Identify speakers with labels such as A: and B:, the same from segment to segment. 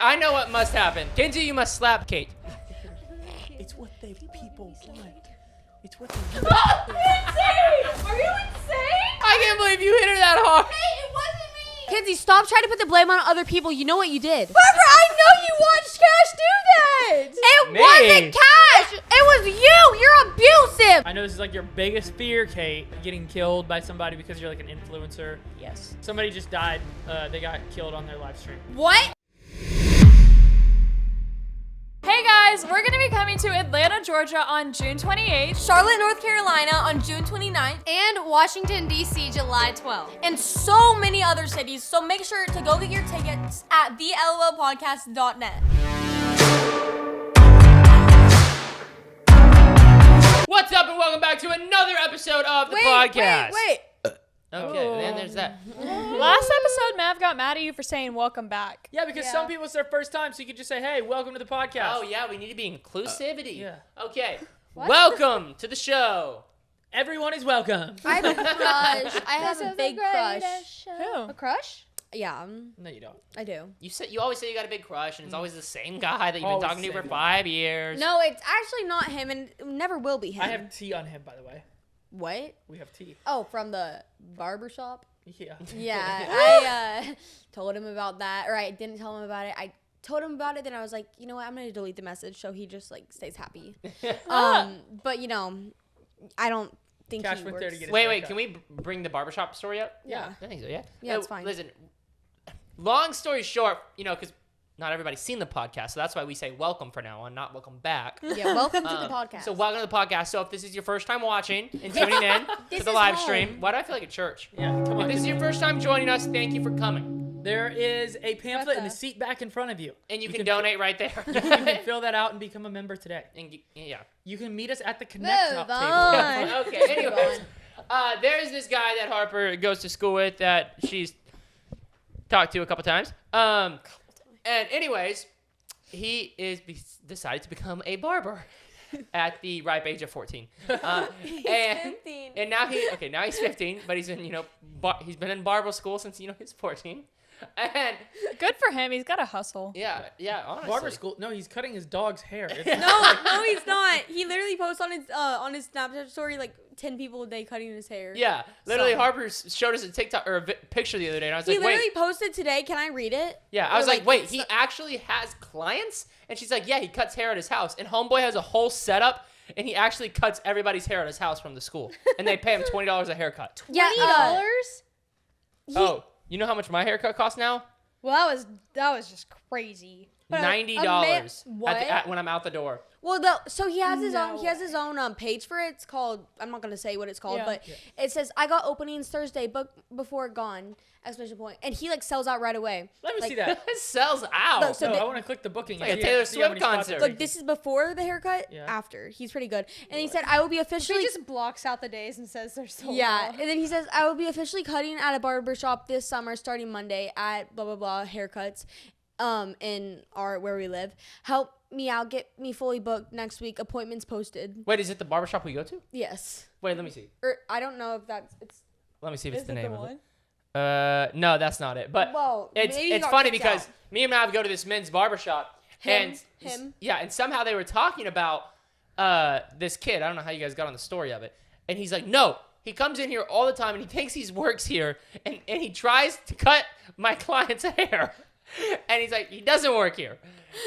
A: I know what must happen. Kenzie, you must slap Kate.
B: It's what they people want. It's what they want.
C: Kenzie! Are you insane?
A: I can't believe you hit her that hard.
C: Hey, it wasn't me!
D: Kenzie, stop trying to put the blame on other people. You know what you did.
C: Barbara, I know you watched Cash do that!
D: It
A: Me?
D: wasn't Cash. It was you. You're abusive.
B: I know this is like your biggest fear, Kate, getting killed by somebody because you're like an influencer.
D: Yes.
B: Somebody just died. They got killed on their live stream.
D: What?
C: Hey guys, we're gonna be coming to Atlanta, Georgia on June 28th,
D: Charlotte, North Carolina on June 29th.
E: And Washington, D.C., July 12th.
D: And so many other cities. So make sure to go get your tickets at thelolpodcast.net.
A: What's up and welcome back to another episode of the podcast.
D: Wait.
A: Okay, and then there's that.
C: Last episode, Mav got mad at you for saying welcome back.
B: Yeah, because some people it's their first time, so you could just say, "Hey, welcome to the podcast."
A: Oh yeah, we need to be inclusivity.
B: Yeah.
A: Okay. Welcome to the show.
B: Everyone is welcome.
D: I have a crush. I have a big crush.
C: Who?
D: A crush? Yeah,
B: No, you don't.
D: I do.
A: You always say you got a big crush, and it's always the same guy that you've been
B: Always
A: talking to
B: the
A: for
B: same
A: 5 years.
D: No, it's actually not him and it never will be him.
B: I have tea on him, by the way.
D: What?
B: We have tea.
D: Oh, from the barbershop?
B: Yeah.
D: Yeah, I told him about that, or I didn't tell him about it. I told him about it, then I was like, you know what, I'm gonna delete the message so he just like stays happy. But you know, I don't think
B: Cash
D: he
B: went
D: works.
B: there to get his
A: Wait,
B: haircut.
A: can we bring the barbershop story up?
D: Yeah.
A: I think so, yeah.
D: Yeah, it's fine.
A: Listen, long story short, because not everybody's seen the podcast, so that's why we say welcome for now on, not welcome back.
D: Yeah, welcome to the podcast.
A: So welcome to the podcast. So if this is your first time watching and tuning in to the live stream, why do I feel like a church?
B: Yeah, come
A: If
B: on.
A: this is your first time joining us, thank you for coming.
B: There is a pamphlet in the seat back in front of you.
A: And you can donate right there.
B: You can fill that out and become a member today.
A: Yeah.
B: You can meet us at the Connect
D: Move
B: Top
D: on.
B: table.
A: Okay, anyways. There's this guy that Harper goes to school with that she's talked to a couple times. And anyways, he decided to become a barber at the ripe age of 14.
D: He's
A: and,
D: 15.
A: And now he's 15, but he's in, he's been in barber school since, he's 14. And
C: Good for him. He's got to hustle.
A: yeah, honestly.
B: Barber school. No, he's cutting his dog's hair. It's
D: No, he's not. He literally posts on his Snapchat story like 10 people a day cutting his hair.
A: Yeah, literally
D: Son.
A: Harper showed us a TikTok or a picture the other day, and I was
D: He
A: like,
D: literally
A: wait.
D: posted today. Can I read it?
A: Yeah, I was
D: Or,
A: like, wait,
D: it's
A: he
D: not-
A: actually has clients? And she's like, yeah, he cuts hair at his house. And Homeboy has a whole setup, and he actually cuts everybody's hair at his house from the school. And they pay him $20 a haircut.
D: Yeah,
E: $20?
A: Oh, you know how much my haircut costs now?
E: Well, that was just crazy.
A: $90
D: What?
A: when I'm out the door.
D: Well, so he has his
E: No
D: own. He has his own page for it. It's called. I'm not gonna say what it's called,
C: Yeah.
D: but it says I got openings Thursday, book before gone! Exclamation point! And he like sells out right away.
B: Let me
D: Like,
B: see that.
A: It sells out.
D: Look, so
B: No,
D: the-
B: I want to click the booking.
A: Like a
B: and
A: Taylor
B: see how many
A: Swift
B: spots
A: concert.
B: are
D: Look,
B: vacant.
D: this is before the haircut.
B: Yeah.
D: After, he's pretty good. And he said I will be
E: She
D: officially.
E: just blocks out the days and says they're so
D: Yeah,
E: long.
D: and then he says I will be officially cutting at a barber shop this summer, starting Monday at blah blah blah haircuts, in where we live. Help me out, get me fully booked next week. Appointments posted.
A: Wait, is it the barbershop we go to?
D: Yes.
A: Wait, let me see.
D: Or I don't know if it's.
A: Let me see if it's
C: Is
A: the
C: it
A: name
C: the
A: of
C: one?
A: it. No, that's not it. But
D: Well,
A: it's
D: maybe you got
A: funny
D: kicked
A: because
D: out.
A: me and Mav go to this men's barbershop.
D: Him?
A: And somehow they were talking about this kid. I don't know how you guys got on the story of it. And he's like, no, he comes in here all the time and he thinks he works here and he tries to cut my client's hair. And he's like, he doesn't work here.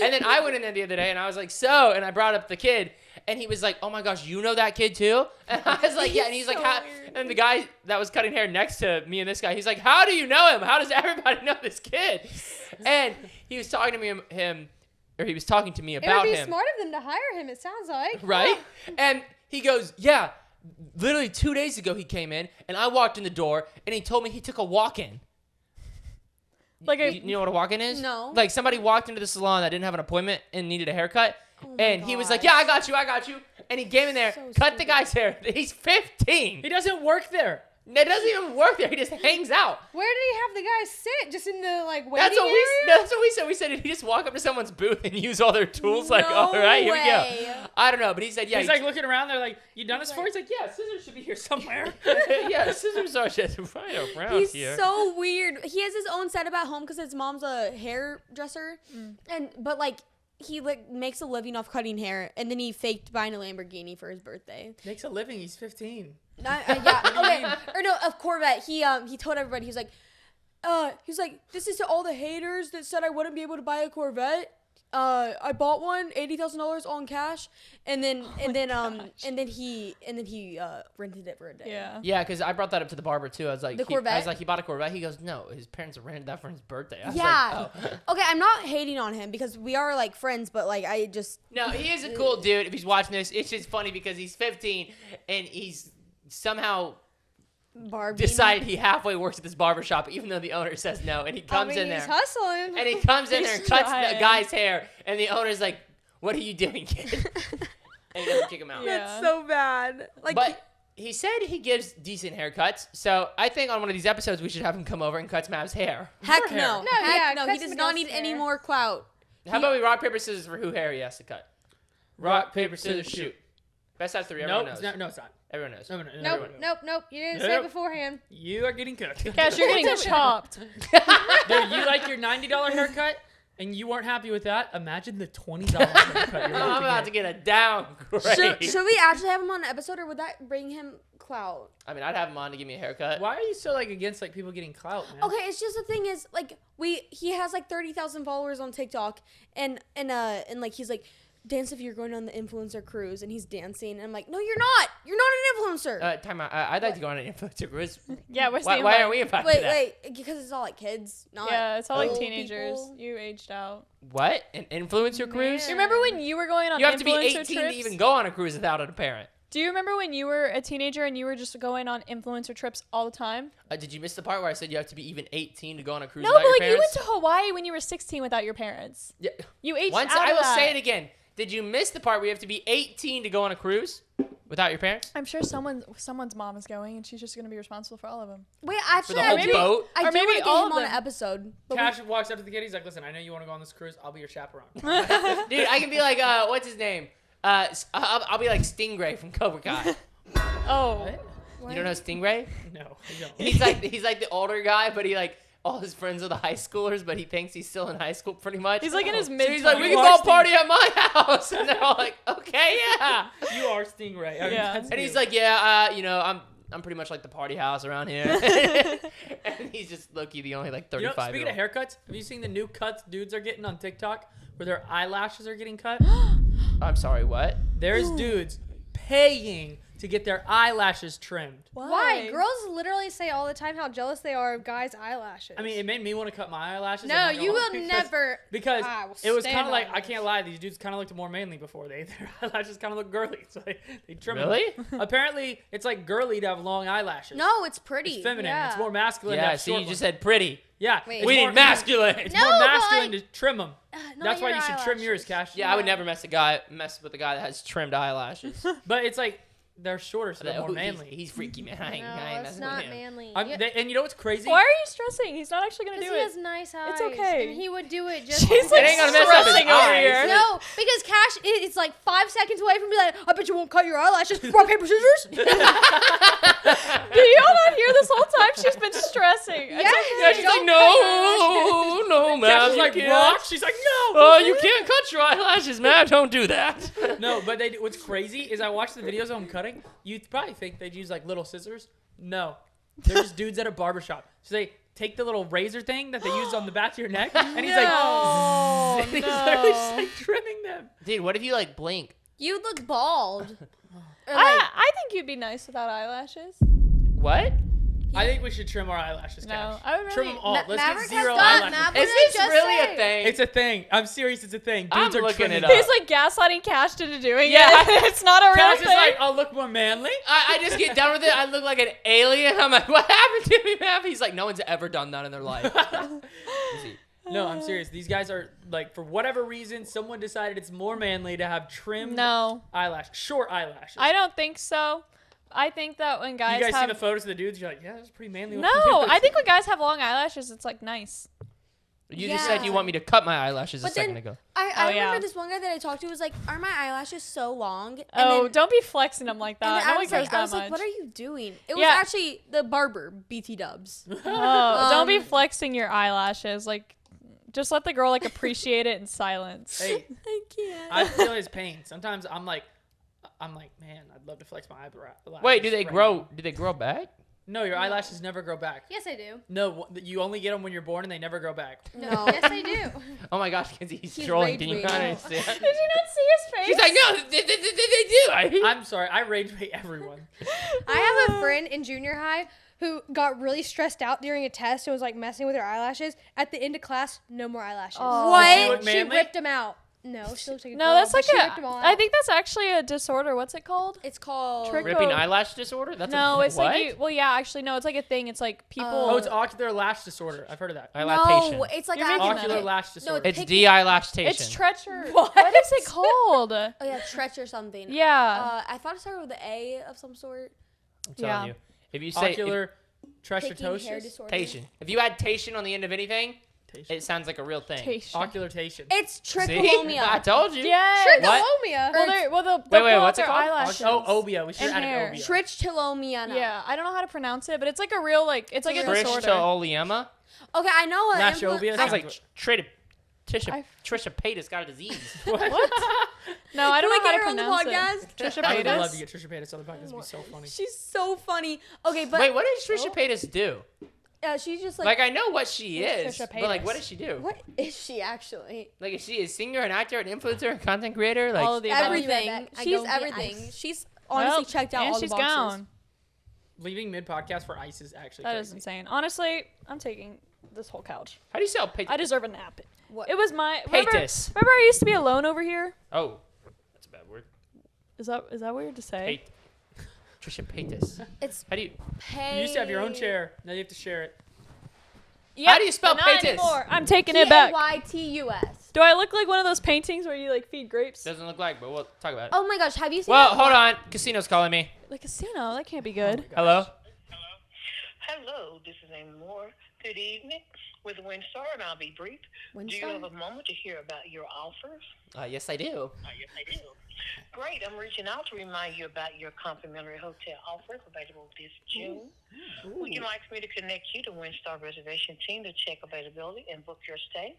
A: And then I went in there the other day and I was like, so, and I brought up the kid and he was like, oh my gosh, you know that kid too? And I was like, yeah. And he's like,
D: so
A: how?
D: weird.
A: And the guy that was cutting hair next to me and this guy, he's like, how do you know him? How does everybody know this kid? And he was talking to he was talking to me
E: It
A: about
E: would be
A: him.
E: smart of them to hire him, it sounds like.
A: Right? And he goes, yeah, literally 2 days ago he came in and I walked in the door and he told me he took a walk-in.
C: Like
A: You know what a walk-in is?
D: No.
A: Like somebody walked into the salon that didn't have an appointment and needed a haircut.
D: Oh
A: And he was like, yeah, I got you. And he came in there,
D: So
A: cut the
D: stupid.
A: guy's hair. He's 15.
B: He doesn't work there.
A: It doesn't even work there. He just hangs out.
E: Where did he have the guy sit? Just in the like waiting
A: That's what
E: area?
A: that's what we said. We said, did he just walk up to somene's booth and use all their tools? Like,
D: No
A: all right, here we
D: way.
A: go. I don't know, but he said, yeah.
B: He's like looking around. They're like, "You done this before?" He's like, "Yeah, scissors should be here somewhere."
A: yeah, scissors are just right around
D: He's
A: here.
D: so weird. He has his own setup at home because his mom's a hairdresser, but like he like makes a living off cutting hair, and then he faked buying a Lamborghini for his birthday.
B: Makes a living. He's 15.
D: Yeah, okay, or no, a Corvette. He told everybody he's like, this is to all the haters that said I wouldn't be able to buy a Corvette. I bought one, $80,000 all in cash, and then he rented it for a day.
C: Yeah.
A: Yeah, because I brought that up to the barber too. I was like,
D: The Corvette?
A: I was like, he bought a Corvette. He goes, no, his parents rented that for his birthday. I was
D: Yeah.
A: like,
D: Okay, I'm not hating on him because we are like friends, but like I just
A: No, he is a cool dude. If he's watching this, it's just funny because he's 15 and he's somehow
D: Barbie
A: decided he halfway works at this barbershop, even though the owner says no. And he comes in
E: he's
A: there.
E: hustling.
A: And he comes in there and cuts the
C: trying.
A: guy's hair. And the owner's like, what are you doing, kid? And he doesn't kick him out.
C: Yeah.
D: That's so bad. Like,
A: But he said he gives decent haircuts. So I think on one of these episodes, we should have him come over and cut Mav's hair.
D: heck
B: hair.
D: no.
E: No,
D: Heck
E: yeah,
D: no.
E: cut
D: He does
E: some
D: not
E: adult's
D: need any
E: hair.
D: more clout.
A: How about we rock, paper, scissors for who hair he has to cut? Rock, paper, scissors, shoot. Best out of three. Everyone
B: Nope.
A: knows.
B: No, it's not.
A: Everyone knows.
B: No.
E: Nope, nope. You didn't say it
B: Nope.
E: beforehand.
B: You are getting cooked.
C: Cash, you're getting chopped.
B: Dude, you like your $90 haircut, and you weren't happy with that. Imagine the $20 haircut you're
A: I'm about to get a downgrade.
D: Should we actually have him on an episode, or would that bring him clout?
A: I mean, I'd have him on to give me a haircut.
B: Why are you so like against like people getting clout, man?
D: Okay, it's just the thing is like he has like 30,000 followers on TikTok, and like he's like, dance if you're going on the influencer cruise, and he's dancing, and I'm like, no, you're not an influencer.
A: Time out. I'd like to go on an influencer cruise.
C: Yeah, where's the
A: Why
C: invite?
A: aren't we invited to that?
D: Wait, because it's all like kids, not
C: Yeah, it's all like
D: old
C: teenagers.
D: people.
C: You aged out.
A: What? An influencer cruise?
C: Do you remember when you were going on
A: You have to be
C: influencer
A: 18
C: trips?
A: to even go on a cruise without a parent.
C: Do you remember when you were a teenager and you were just going on influencer trips all the time?
A: Did you miss the part where I said you have to be even 18 to go on a cruise
C: No,
A: without
C: but
A: your
C: like you went
A: parents?
C: to Hawaii when you were 16 without your parents.
A: Yeah.
C: You aged
A: Once
C: out
A: I
C: of
A: will
C: that.
A: say it again. Did you miss the part where you have to be 18 to go on a cruise without your parents?
C: I'm sure someone's mom is going, and she's just gonna be responsible for all of them.
D: Wait, actually,
A: the whole
D: I do,
A: boat?
D: I
C: Or
D: do
C: maybe
D: want to get
C: all
D: him
C: of
D: on an
C: them.
D: episode. But
B: Cash walks up to the kid. He's like, "Listen, I know you want to go on this cruise. I'll be your chaperone."
A: Dude, I can be like, what's his name? I'll be like Stingray from Cobra Kai.
C: Oh,
A: You don't know Stingray?
B: No, I don't.
A: He's like the older guy, but he like all his friends are the high schoolers, but he thinks he's still in high school pretty much.
C: he's like in his
A: So
C: mid.
A: he's like, we can
B: You
A: all
B: are
A: party at my house, and they're all like, okay, yeah.
B: You are Stingray. I mean,
C: Yeah.
B: that's
A: And he's
B: you.
A: like, yeah, I'm pretty much like the party house around here. And he's just low-key the only like
B: You know,
A: 35
B: speaking of haircuts, have you seen the new cuts dudes are getting on TikTok where their eyelashes are getting cut?
A: I'm sorry, what?
B: There's dudes paying to get their eyelashes trimmed.
E: Why? Girls literally say all the time how jealous they are of guys' eyelashes.
B: I mean, it made me want to cut my eyelashes.
E: no,
B: I'm not
E: you
B: gonna
E: will
B: lie,
E: never.
B: Because
E: I will
B: it was
E: stand
B: kind of like,
E: on
B: I
E: this.
B: can't lie, these dudes kind of looked more manly before. Their eyelashes kind of look girly. So they trim
A: Really?
B: them. Apparently, it's like girly to have long eyelashes.
D: no, it's pretty.
B: It's feminine.
E: Yeah.
B: It's more masculine to
A: Yeah,
B: have
A: see,
B: short
A: you just
B: ones.
A: said pretty.
B: Yeah.
D: Wait.
B: it's
A: We
B: more-
A: need masculine.
B: It's
E: No,
B: more
E: but,
B: masculine
E: like,
B: to trim them.
E: not
B: That's why
E: your
B: you should trim yours,
E: eyelashes.
B: Cash.
A: Yeah, I would never mess with a guy that has trimmed eyelashes.
B: But it's like, they're shorter, so they're more
A: He's-
B: manly.
A: He's freaky, man. I ain't
E: No,
A: messing
E: it's
A: with
E: not
A: him.
E: manly.
B: And you know what's crazy?
C: Why are you stressing? He's not actually gonna
E: Because
C: do
E: he
C: it.
E: has nice eyes.
C: It's okay.
E: And he would do it just.
C: She's like
A: It ain't gonna mess up his
C: stressing over
A: eyes.
C: here.
E: No, because Cash, it's like 5 seconds away from being like, I bet you won't cut your eyelashes. Rock, paper, scissors.
C: Do y'all not hear this whole time? She's been stressing.
E: Yeah,
A: Yeah, she's like,
E: don't cut
A: no,
B: Cash
A: Mav,
B: is
A: you
B: like,
A: can't.
B: rock. She's like, no.
A: Oh, you can't cut your eyelashes, Mav. Don't do that.
B: No, but what's crazy is I watch the videos of them cutting. You'd probably think they'd use like little scissors. No. They're just dudes at a barbershop. So they take the little razor thing that they use on the back of your neck, and he's
C: No,
B: like, he's literally just like trimming them.
A: Dude, what if you like blink?
D: You look bald. Or, like,
C: I think you'd be nice without eyelashes.
A: What?
B: I think we should trim our eyelashes,
C: No,
B: Cash.
C: I would
B: Trim
C: really-
B: them all. Let's
D: Maverick
B: get
D: has
B: 0
D: got
B: eyelashes.
D: Maverick.
A: Is
D: did I
A: this
D: just
A: really
D: say?
A: a thing?
B: It's a thing. I'm serious. It's a thing.
A: I'm
B: Dudes are
A: looking
B: trimming
A: it
B: them.
A: up.
C: He's like gaslighting Cash into doing
A: Yeah.
C: it. It's not a real
B: Cash is
C: thing.
B: like, I'll look more manly.
A: I just get done with it. I look like an alien. I'm like, what happened to me, Mav? He's like, no one's ever done that in their life. Easy.
B: No, I'm serious. These guys are like, for whatever reason, someone decided it's more manly to have trimmed
C: No,
B: short eyelashes.
C: I don't think so. I think that when guys
B: You guys see
C: have
B: the photos of the dudes, you're like, yeah, that's pretty manly.
C: no,
B: looking dudes.
C: I think when guys have long eyelashes, it's like nice.
A: You just said you
D: Yeah.
A: want me to cut my eyelashes a
D: But
A: second
D: then-
A: ago.
D: I
C: Oh,
D: remember
C: yeah.
D: this one guy that I talked to was like, "Are my eyelashes so long?" And
C: Oh,
D: then,
C: don't be flexing them like
D: and
C: that.
D: then
C: No
D: I
C: one
D: was
C: cares
D: like,
C: that
D: like,
C: much.
D: "What are you doing?" It was
C: Yeah.
D: actually the barber, BT Dubs.
C: Oh, don't be
D: Um,
C: flexing your eyelashes. Like, just let the girl like appreciate it in silence.
B: Hey,
D: I can't.
B: I feel his pain. Sometimes I'm like, man, I'd love to flex my eyebrow.
A: Wait, do they
B: right
A: grow?
B: now.
A: Do they grow back?
B: No, your eyelashes never grow back.
E: Yes, I do.
B: No, you only get them when you're born, and they never grow back.
D: No.
E: Yes, I do.
A: Oh my gosh, Kenzie, he's
D: He's
A: trolling.
D: rage
A: Can you
D: baiting.
A: not understand?
C: Did you not see his face?
A: She's like, no, they do.
B: I'm sorry, I rage bait everyone.
E: I have a friend in junior high who got really stressed out during a test and was like messing with her eyelashes. At the end of class, no more eyelashes.
C: Oh.
B: Does she look
E: She
B: manly?
E: ripped them out. No, she looks like a
C: No,
E: girl,
C: that's
E: but
C: like
E: she ripped them all
C: I
E: out.
C: think that's actually a disorder. What's it called?
D: It's called
C: Trick-
A: Ripping eyelash disorder? That's
C: No,
A: a,
C: it's
A: what?
C: like you. Well, yeah, actually, no, it's like a thing. It's like people.
B: Oh, it's ocular lash disorder. I've heard of that.
A: Eyelatation.
D: No, it's like
C: You're making
B: Ocular
C: that.
B: lash disorder.
D: No,
A: It's
D: Pick-
A: de-eyelashtation.
C: it's treacher.
E: What?
C: What is it called?
D: Oh yeah, Tretch or something.
C: Yeah.
D: I thought it started with an A of some sort.
A: I'm telling
C: Yeah.
A: you. If you say
B: Ocular
D: Picking hair
B: treachertosis.
D: disorder.
A: tation, if you add tation on the end of anything,
B: Tation.
A: it sounds like a real thing.
C: Tation.
B: Oculartation.
D: It's
A: See? I
D: trichomania.
A: told you.
C: Yeah.
E: Trichomania.
C: Well, they'll
A: Wait,
C: pull out
A: what's it
C: their
A: called?
C: eyelashes.
B: Oh, obia. We should
C: And
B: add
C: hair.
B: an obia.
D: Trichomania.
C: Yeah, I don't know how to pronounce it, but it's like a real it's like a
A: Trish
C: disorder.
A: to Oliema.
D: Okay, I know what.
B: Lashobia?
A: Sounds like
C: I-
A: Trisha Paytas got a disease.
C: What? No, I don't know how to
D: on the
C: pronounce
D: podcast?
C: it. Trisha
B: I would love to
C: Paytas.
B: get Trisha Paytas on the podcast. It'd be so funny.
D: She's so funny. Okay, but
A: Wait, what does Trisha Paytas do?
D: she's just
A: Like, I know what she is,
C: Trisha
A: but like,
C: Paytas?
A: what does she do?
D: what is she actually?
A: Like, is she a singer, an actor, an influencer, a content creator? Like,
C: All of the above.
D: Everything.
E: back. I
D: She's
E: don't get
D: everything.
E: ice.
D: She's honestly
C: Well,
D: checked out
C: and
D: all
C: she's
D: the boxes.
C: gone.
B: Leaving mid podcast for ice is actually
C: That
B: crazy.
C: is insane. Honestly, I'm taking this whole couch.
A: how do you spell Paytas?
C: I deserve a nap.
D: What?
C: It was my
A: Paytas.
C: Remember I used to be alone over here?
A: Oh, that's a bad word.
C: Is that weird to say?
A: Trisha Paytas.
D: It's
A: How do you?
D: pay.
B: You used to have your own chair. Now you have to share it.
C: Yeah,
A: How do you spell
C: not
A: Paytas?
C: anymore. I'm taking it back.
D: P-A-Y-T-U-S.
C: Do I look like one of those paintings where you like feed grapes?
A: Doesn't look like, but we'll talk about it.
D: Oh my gosh, have you seen
A: Well,
D: that
A: hold
D: one-
A: on. Casino's calling me.
C: The casino? That can't be good.
A: Hello.
F: Hello, this is Amy Moore. Good evening with Windstar, and I'll be brief. Do you
D: Windstar?
F: have a moment to hear about your offers?
A: Yes, I do.
F: Yes, I do. Great. I'm reaching out to remind you about your complimentary hotel offers available this June. Would you like me to connect you to Windstar reservation team to check availability and book your stay?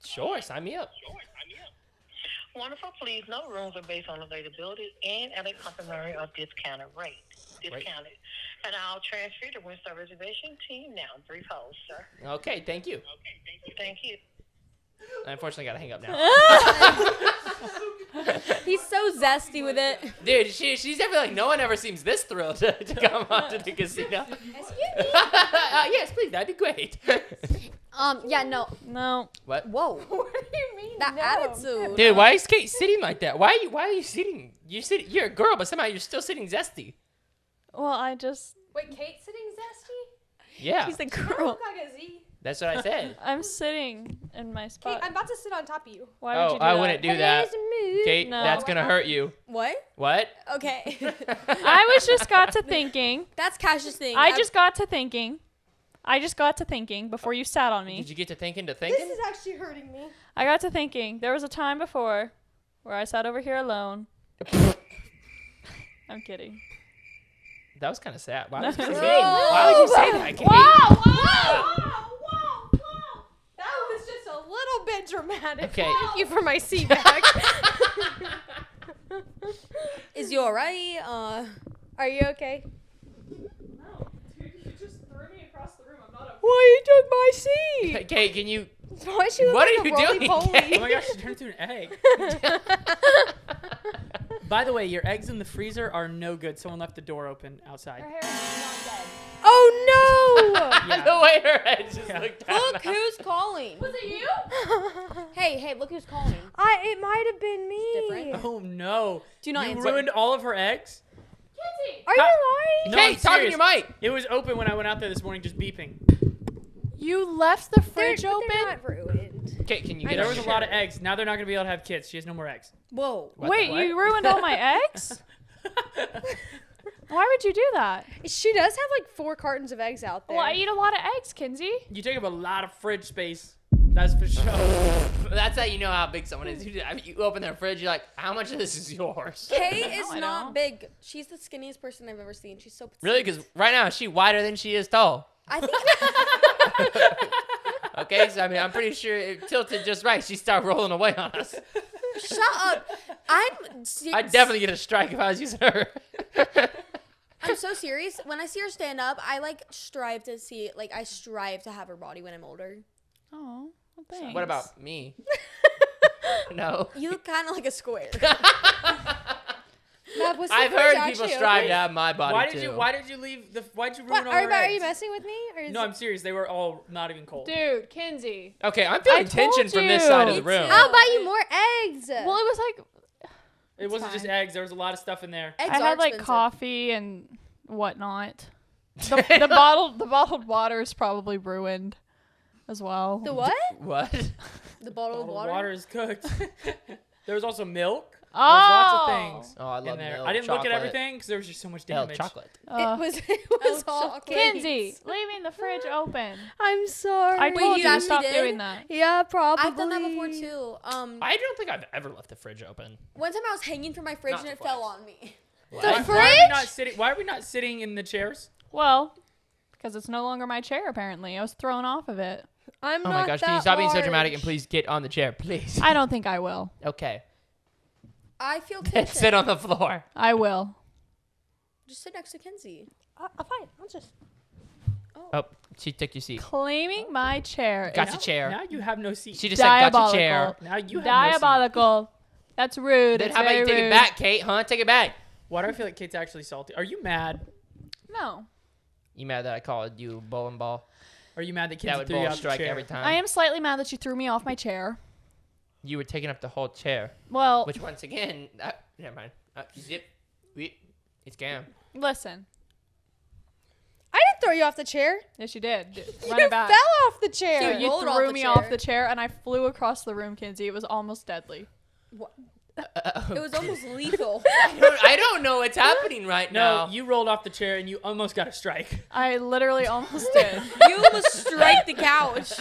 A: Sure. Sign me up.
F: Wonderful. Please note rooms are based on availability and at a complimentary or discounted rate. Discounted. And I'll transfer you to Windstar reservation team now. Brief hold, sir.
A: Okay. Thank you.
F: Thank you.
A: I unfortunately gotta hang up now.
D: He's so zesty with it.
A: Dude, she's definitely like, no one ever seems this thrilled to come on to the casino. Yes, please. That'd be great.
D: Yeah, no.
C: No.
A: What?
D: Whoa.
C: What do you mean?
D: That attitude.
A: Dude, why is Kate sitting like that? Why are you sitting? You're a girl, but somehow you're still sitting zesty.
C: Well, I just.
E: Wait, Kate's sitting zesty?
A: Yeah,
C: She's a
E: I
C: girl.
E: look like a Z.
A: that's what I said.
C: I'm sitting in my
E: Kate,
C: spot.
E: I'm about to sit on top of you.
C: Why would you do
A: I
C: that?
A: wouldn't do that. Kate,
C: No.
A: that's gonna hurt you.
D: What?
A: What?
D: Okay.
C: I was just got to thinking.
D: That's Cash's thing.
C: I just got to thinking before you sat on me.
A: Did you get to thinking?
E: This is actually hurting me.
C: I got to thinking. There was a time before where I sat over here alone. I'm kidding.
A: That was kind of sad. Why would you say
C: No.
A: that? Why would you say that, Kate?
E: Whoa. That was just a little bit dramatic.
A: Okay.
E: Thank you for my seat back.
D: Is you alright?
E: Are you okay?
C: No, dude, you just threw me across the room. I'm not okay. Why you took my seat?
A: Kate, can you?
E: Why she look
A: What
E: like
A: are
E: a
A: you doing,
E: roly-poly?
A: Kate?
B: Oh my gosh, she turned into an egg. By the way, your eggs in the freezer are no good. Someone left the door open outside.
E: Oh no!
B: Yeah.
A: The way her head just
B: Yeah.
A: looked at
D: Look who's calling.
C: Was it you?
D: Hey, look who's calling.
E: It might have been me.
D: different.
B: Oh no.
D: Do not
B: You
D: answer.
B: ruined all of her eggs?
E: Are you
B: How-
E: lying?
B: No, I'm
A: Kate, talk in
B: serious.
A: your mic.
B: It was open when I went out there this morning just beeping.
C: You left the
E: They're,
C: fridge
E: but
C: open?
E: they're not ruined.
A: Kate, can you
B: There
A: get
B: was
A: on
B: a lot of eggs. Now they're not going to be able to have kids. She has no more eggs.
D: Whoa.
A: What the
C: Wait,
A: what?
C: you ruined all my eggs? Why would you do that?
E: She does have like 4 cartons of eggs out there.
C: Well, I eat a lot of eggs, Kenzie.
B: You take up a lot of fridge space. That's for sure.
A: That's how you know how big someone is. You open their fridge, you're like, how much of this is yours?
D: Kay is
C: I
D: not
C: don't.
D: big. She's the skinniest person I've ever seen. She's so petite.
A: Really? Because right now, she's wider than she is tall.
D: I think
A: Okay, so I mean, I'm pretty sure it tilted just right. She started rolling away on us.
D: shut up.
A: I'd definitely get a strike if I was using her.
D: I'm so serious. When I see her stand up, I like strive to see like I strive to have her body when I'm older.
C: Oh, well, thanks.
A: What about me? No.
D: You look kind of like a square.
E: Mav, what's the
A: I've
E: fridge
A: heard
E: actually
A: people
E: open?
A: strive to have my body
B: Why
A: too.
B: did you leave the? Why'd you ruin
E: What,
B: all our
E: are you
B: eggs?
E: messing with me? Or is
B: No, I'm serious. They were all not even cold.
C: Dude, Kenzie.
A: Okay, I'm feeling
C: I
A: tension
C: told
A: from this
C: you.
A: side of the
D: Me
A: room.
D: too.
E: I'll buy you more eggs.
C: Well, it was like
B: It wasn't just
C: fine.
B: eggs. There was a lot of stuff in there.
D: Eggs
C: I
D: are
C: had like
D: expensive.
C: coffee and whatnot. The bottled water is probably ruined as well.
E: The what?
A: What?
D: The bottle of
B: Bottled
D: water.
B: water is cooked. There was also milk.
C: Oh,
B: There's lots of things
A: Oh, I love
B: in there.
A: milk,
B: I didn't look at
A: chocolate.
B: everything because there was just so much
A: Milk,
B: damage.
A: chocolate.
E: It was all
D: chocolate.
C: Kenzie, leaving the fridge open.
E: I'm sorry.
C: I told
D: you
C: you to
D: actually
C: stop
D: did?
C: doing that.
E: Yeah, probably.
D: I've done that before too.
A: I don't think I've ever left the fridge open.
D: One time I was hanging from my fridge
A: Not
D: and it
A: twice.
D: fell on me.
E: The
B: Why are we
E: fridge?
B: not sitting? Why are we not sitting in the chairs?
C: Well, because it's no longer my chair, apparently. I was thrown off of it.
E: I'm
A: Oh
E: not
A: my gosh, can you
E: that
A: stop being so dramatic and
E: large.
A: please get on the chair, please?
C: I don't think I will.
A: Okay.
D: I feel
A: Then
D: tension.
A: sit on the floor.
C: I will.
D: Just sit next to Kenzie.
E: I'm fine. I'll just.
A: Oh, she took your seat.
C: Claiming my chair.
A: Got
C: is
A: your chair.
B: Now you have no seat.
A: She just said, got your chair.
C: diabolical.
B: Now you have
C: Diabolical. That's rude.
A: Then
C: It's
A: how about
C: very
A: you take
C: rude.
A: it back, Kate, huh? Take it back.
B: no seat. Why do I feel like Kate's actually salty? Are you mad?
C: No.
A: You mad that I called you bowling ball?
B: Are you mad that
A: That
B: Kenzie
A: would
B: threw you
A: bowl
B: out the
A: strike
B: chair?
A: every time.
C: I am slightly mad that you threw me off my chair.
A: You were taking up the whole chair.
C: Well,
A: Which, once again, never mind. Zip. It's gone.
C: listen.
E: I didn't throw you off the chair.
C: Yes, you did. Run
E: You
C: it back.
E: fell off the
C: So
E: chair.
C: you
D: rolled off
C: threw
D: the
C: me
D: chair.
C: off the chair, and I flew across the room, Kenzie. It was almost deadly.
D: It was almost lethal.
A: I don't know what's happening right
B: No,
A: now.
B: you rolled off the chair and you almost got a strike.
C: I literally almost did.
D: You almost strike the couch.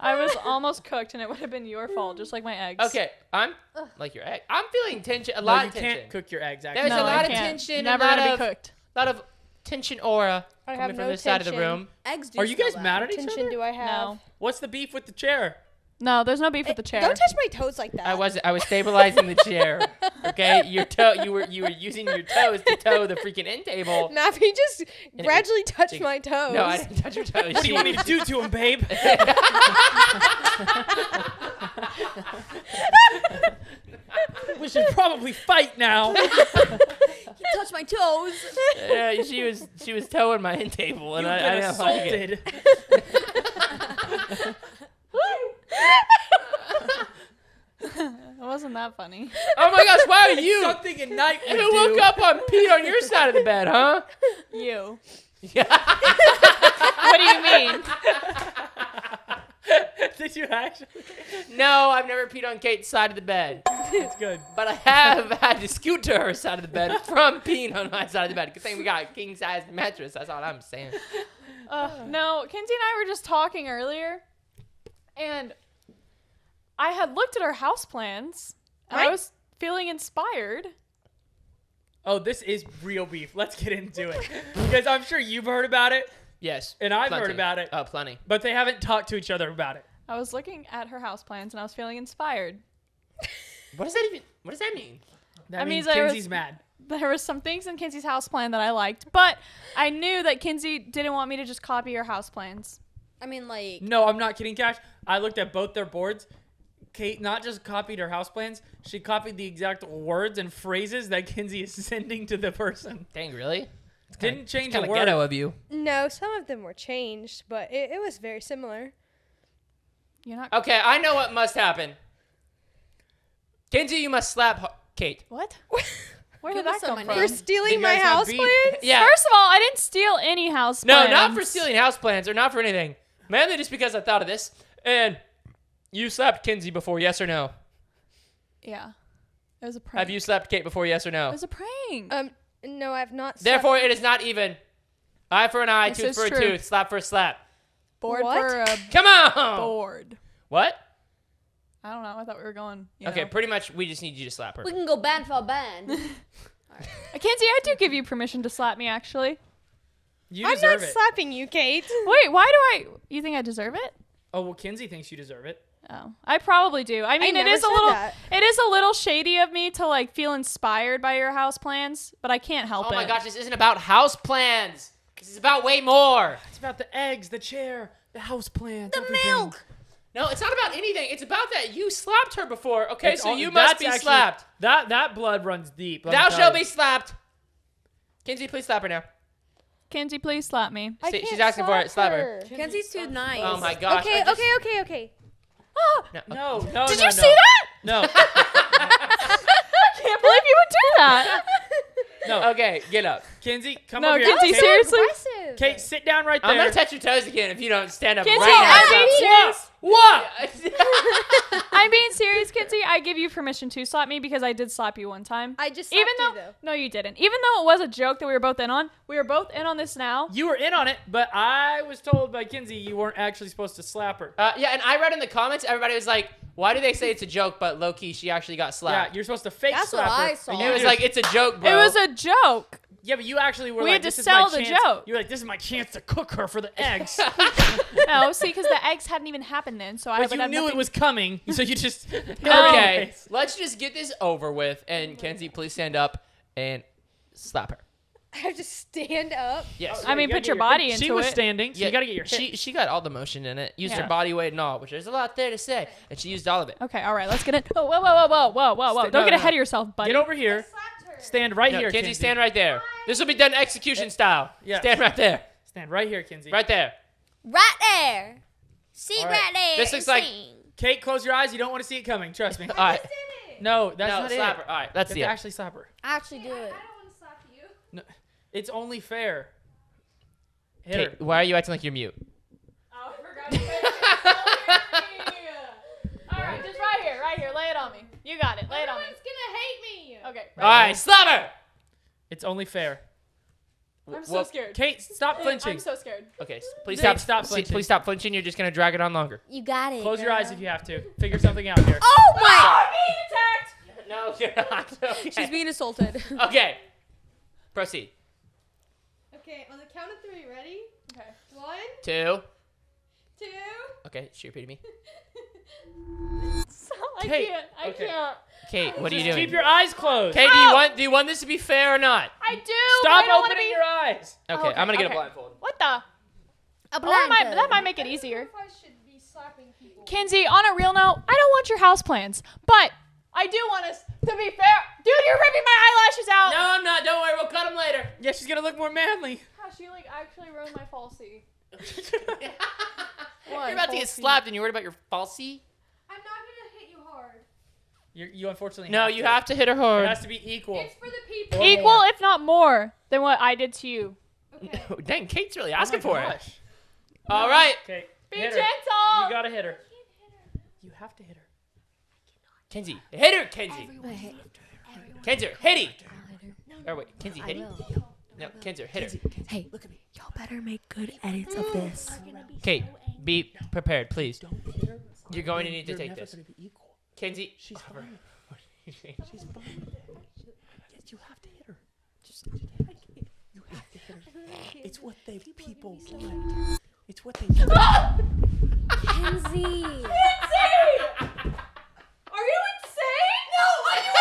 C: I was almost cooked, and it would have been your fault, just like my eggs.
A: Okay, I'm like your egg. I'm feeling tension. A
B: No,
A: lot
B: you
A: of tension.
B: can't cook your eggs.
A: There's
B: Actually,
A: a
C: No,
A: lot
C: I
A: of
C: can't.
A: tension.
C: Never
A: a lot
C: gonna
A: of,
C: be cooked.
A: lot of tension aura
E: I
A: coming
E: have
A: from
E: no
A: this side of the
E: tension.
A: room.
D: Eggs do
B: Are you
D: smell
B: guys
D: bad.
B: mad at each
E: Tension
B: other?
E: do I have?
C: No.
B: What's the beef with the chair?
C: No, there's no beef with the chair.
E: Don't touch my toes like that.
A: I was stabilizing the chair. Okay, your toe. You were using your toes to toe the freaking end table.
E: Mav, you just
A: it
E: gradually touched
A: was-
E: my toes.
A: No, I didn't touch your toes.
B: What do you want me to do to him, babe? We should probably fight now.
D: You touch my toes.
A: Yeah, she was towing my end table, and
B: You've
A: I
B: been
A: didn't like it.
B: assaulted.
C: It wasn't that funny.
A: Oh my gosh, why are you?
B: Something at night would
A: Who woke
B: do.
A: up on Pete on your side of the bed, huh?
C: You.
A: Yeah.
C: What do you mean?
B: Did you actually?
A: No, I've never peed on Kate's side of the bed.
B: It's good.
A: But I have had to scoot to her side of the bed from peeing on my side of the bed. Good thing we got a king-size mattress. That's all I'm saying.
C: No, Kenzie and I were just talking earlier, and I had looked at our house plans, and I was feeling inspired.
B: Oh, this is real beef. Let's get into it. Because I'm sure you've heard about it,
A: Yes.
B: and I've
A: plenty.
B: heard about it,
A: Oh, plenty.
B: but they haven't talked to each other about it.
C: I was looking at her house plans, and I was feeling inspired.
A: What does that mean?
B: That
C: I mean,
B: means
C: there was-
B: Kenzie's mad.
C: There were some things in Kenzie's house plan that I liked, but I knew that Kenzie didn't want me to just copy her house plans.
D: I mean, like,
B: No, I'm not kidding, Cash. I looked at both their boards. Kate not just copied her house plans, she copied the exact words and phrases that Kenzie is sending to the person.
A: Dang, really?
B: Didn't change
A: Kind
B: a
A: of
B: word.
A: ghetto of you.
E: No, some of them were changed, but it was very similar.
C: You're not.
A: Okay, I know what must happen. Kenzie, you must slap Kate.
C: What? Where
D: Give
C: did
D: us
C: that
D: some
C: come
D: money.
E: For
C: from?
E: stealing
B: You
E: my
B: guys have
E: house
B: beef.
E: plans?
A: Yeah.
C: First of all, I didn't steal any house
A: No,
C: plans.
A: not for stealing house plans or not for anything. Mainly just because I thought of this. And you slapped Kenzie before, yes or no?
C: Yeah. It was a prank.
A: Have you slapped Kate before, yes or
C: It
A: no?
C: was a prank.
E: No, I've not.
A: Therefore, it is not even. Eye for an eye,
C: This
A: tooth
C: is
A: for a
C: true.
A: tooth, slap for a slap.
C: Board
E: What?
C: for a
A: Come on.
C: board.
A: What?
C: I don't know. I thought we were going. You
A: Okay,
C: know.
A: pretty much we just need you to slap her.
D: We can go band for band.
C: Kenzie, I do give you permission to slap me, actually.
B: You
E: I'm
B: deserve
E: not
B: it.
E: slapping you, Kate.
C: Wait, why do I? You think I deserve it?
B: Oh well, Kenzie thinks you deserve it.
C: Oh, I probably do. I mean, it
E: never
C: is a
E: said
C: little.
E: that.
C: It is a little shady of me to like feel inspired by your house plans, but I can't help
A: Oh
C: it.
A: my gosh, this isn't about house plans. This is about way more.
B: It's about the eggs, the chair, the house plans,
D: The
B: everything.
D: milk.
A: No, it's not about anything. It's about that you slapped her before. Okay,
B: It's
A: so
B: all-
A: you must
B: that's
A: be
B: actually-
A: slapped.
B: That blood runs deep. let me
A: Thou
B: tell
A: shalt
B: you.
A: be slapped. Kenzie, please slap her now.
C: Kenzie, please slap me.
E: I
A: See,
E: can't
A: she's asking for it. Slap her.
D: Kenzie's too nice.
A: Oh my gosh.
E: Okay,
A: I just-
E: okay.
B: No.
C: Did
B: no,
C: you see that?
B: No.
C: I can't believe you would do that.
B: No.
A: Okay, get up.
B: Kenzie, come
C: No,
B: over here.
C: Kenzie,
B: Kate,
C: seriously?
E: Aggressive.
B: Kate, sit down right there.
A: I'm gonna touch your toes again if you don't stand up
C: Kenzie,
A: right
C: I'm being
A: now.
C: serious.
A: What?
C: I'm being serious, Kenzie. I give you permission to slap me because I did slap you one time.
E: I just
C: Even
E: slapped
C: though,
E: you, though.
C: no, you didn't. Even though it was a joke that we were both in on, we were both in on this now.
B: You were in on it, but I was told by Kenzie you weren't actually supposed to slap her.
A: Yeah, and I read in the comments, everybody was like, "Why do they say it's a joke?" But low key, she actually got
B: Yeah,
A: slapped.
B: you're supposed to fake
D: That's
B: slap
D: what
B: her.
D: I saw.
A: And it was like, "It's a joke, bro."
C: It was a joke.
B: Yeah, but you actually were
C: We
B: like,
C: had to
B: this is
C: sell
B: my
C: the
B: chance.
C: joke.
B: You were like, this is my chance to cook her for the eggs.
C: No, see, because the eggs hadn't even happened then, so I
B: But
C: would
B: you
C: have
B: knew
C: nothing.
B: it was coming, so you just...
A: Okay, let's just get this over with. And Kenzie, please stand up and slap her.
E: I have to stand up.
A: Yes.
C: I mean,
B: You gotta
C: put
B: get
C: your body
B: She
C: into
B: was
C: it.
B: standing, so you gotta get your hip.
A: She got all the motion in it. Used
C: Yeah.
A: her body weight and all, which there's a lot there to say, and she used all of it.
C: Okay, all right, let's get it. Oh, whoa.
B: Stay-
C: Don't
B: no,
C: get
B: no.
C: ahead of yourself, buddy.
B: Get over here. Stand right
A: No,
B: here,
A: Kenzie, stand right there. This will be done execution style.
B: Yeah.
A: Stand right there.
B: Stand right here, Kenzie.
A: Right there.
D: Right there. See
A: All right.
D: right there.
A: This looks
D: and
A: like-
D: sing.
B: Kate, close your eyes. You don't want to see it coming. Trust me.
A: All right.
B: No, that's
A: No,
B: not
A: slap
B: it.
A: her. All right,
B: You
A: let's
B: have
A: see
B: to
A: it.
B: actually slap her.
D: Actually do it.
B: No, it's only fair. Hit
A: Kate,
B: her.
A: why are you acting like you're mute?
C: Oh, I forgot. All right, just right here. Lay it on me. You got it. Lay it on me.
E: gonna hate me.
C: Okay.
A: All right, slap her.
B: It's only fair.
C: I'm so
A: Well,
C: scared.
B: Kate, stop flinching.
C: I'm so scared.
A: Okay, please
B: Kate,
A: stop.
B: stop flinching.
A: Please stop flinching. You're just gonna drag it on longer.
D: You got it.
B: Close your
D: girl.
B: eyes if you have to. Figure something out here.
D: Oh my!
C: I'm being attacked.
A: No, you're not. Okay.
D: She's being assaulted.
A: Okay. Proceed.
E: Okay, on the count of 3, ready?
C: Okay.
E: 1,
A: 2.
E: 2.
A: Okay, she repeated me.
C: I
B: Kate,
C: can't. I
B: okay.
C: can't.
A: Kate, what are you
B: Just
A: doing?
B: keep your eyes closed.
A: Kate, do you want this to be fair or not?
C: I do.
B: Stop
C: but I don't wanna
B: opening
C: be...
B: your eyes.
A: Okay,
C: Okay,
A: I'm gonna get a
C: okay.
A: blindfold.
C: What the?
D: A
C: Oh, that might make it
E: I
C: easier.
E: if I should be slapping people.
C: Kenzie, on a real note, I don't want your house plans, but I do want us to be fair. Dude, you're ripping my eyelashes out.
A: No, I'm not. Don't worry. We'll cut them later.
B: Yeah, she's gonna look more manly.
C: Gosh, you like actually ruined my falsie.
A: You're about to get slapped, and you're worried about your falsie?
E: I'm not gonna hit you hard.
B: You unfortunately.
A: No, you have to hit her
B: It
A: hard.
B: has to be equal.
E: It's for the people.
B: Or
C: Equal,
B: more.
C: if not more, than what I did to you.
E: Okay.
A: Dang, Kate's really
B: Oh
A: asking
B: my
A: for it.
B: gosh.
A: All right,
B: Okay.
C: Be
B: hit her.
C: gentle.
B: You gotta hit her. You have to hit her.
A: Kenzie, hit her, Kenzie. Kenzie, hit it. Or wait, Kenzie, hit it. No, Kenzie, hit her.
D: Hey, look at me. Y'all better make good edits of this.
A: Kate, be prepared, please.
B: Don't hit her.
A: You're going to need to
B: You're
A: take
B: never
A: this.
B: gonna be equal.
A: Kenzie,
B: She's fine. She's fine with it. Yes, you have to hit her. You have to hit her. It's what they people want. It's what they want.
D: Kenzie.
C: Are you insane? No, are you?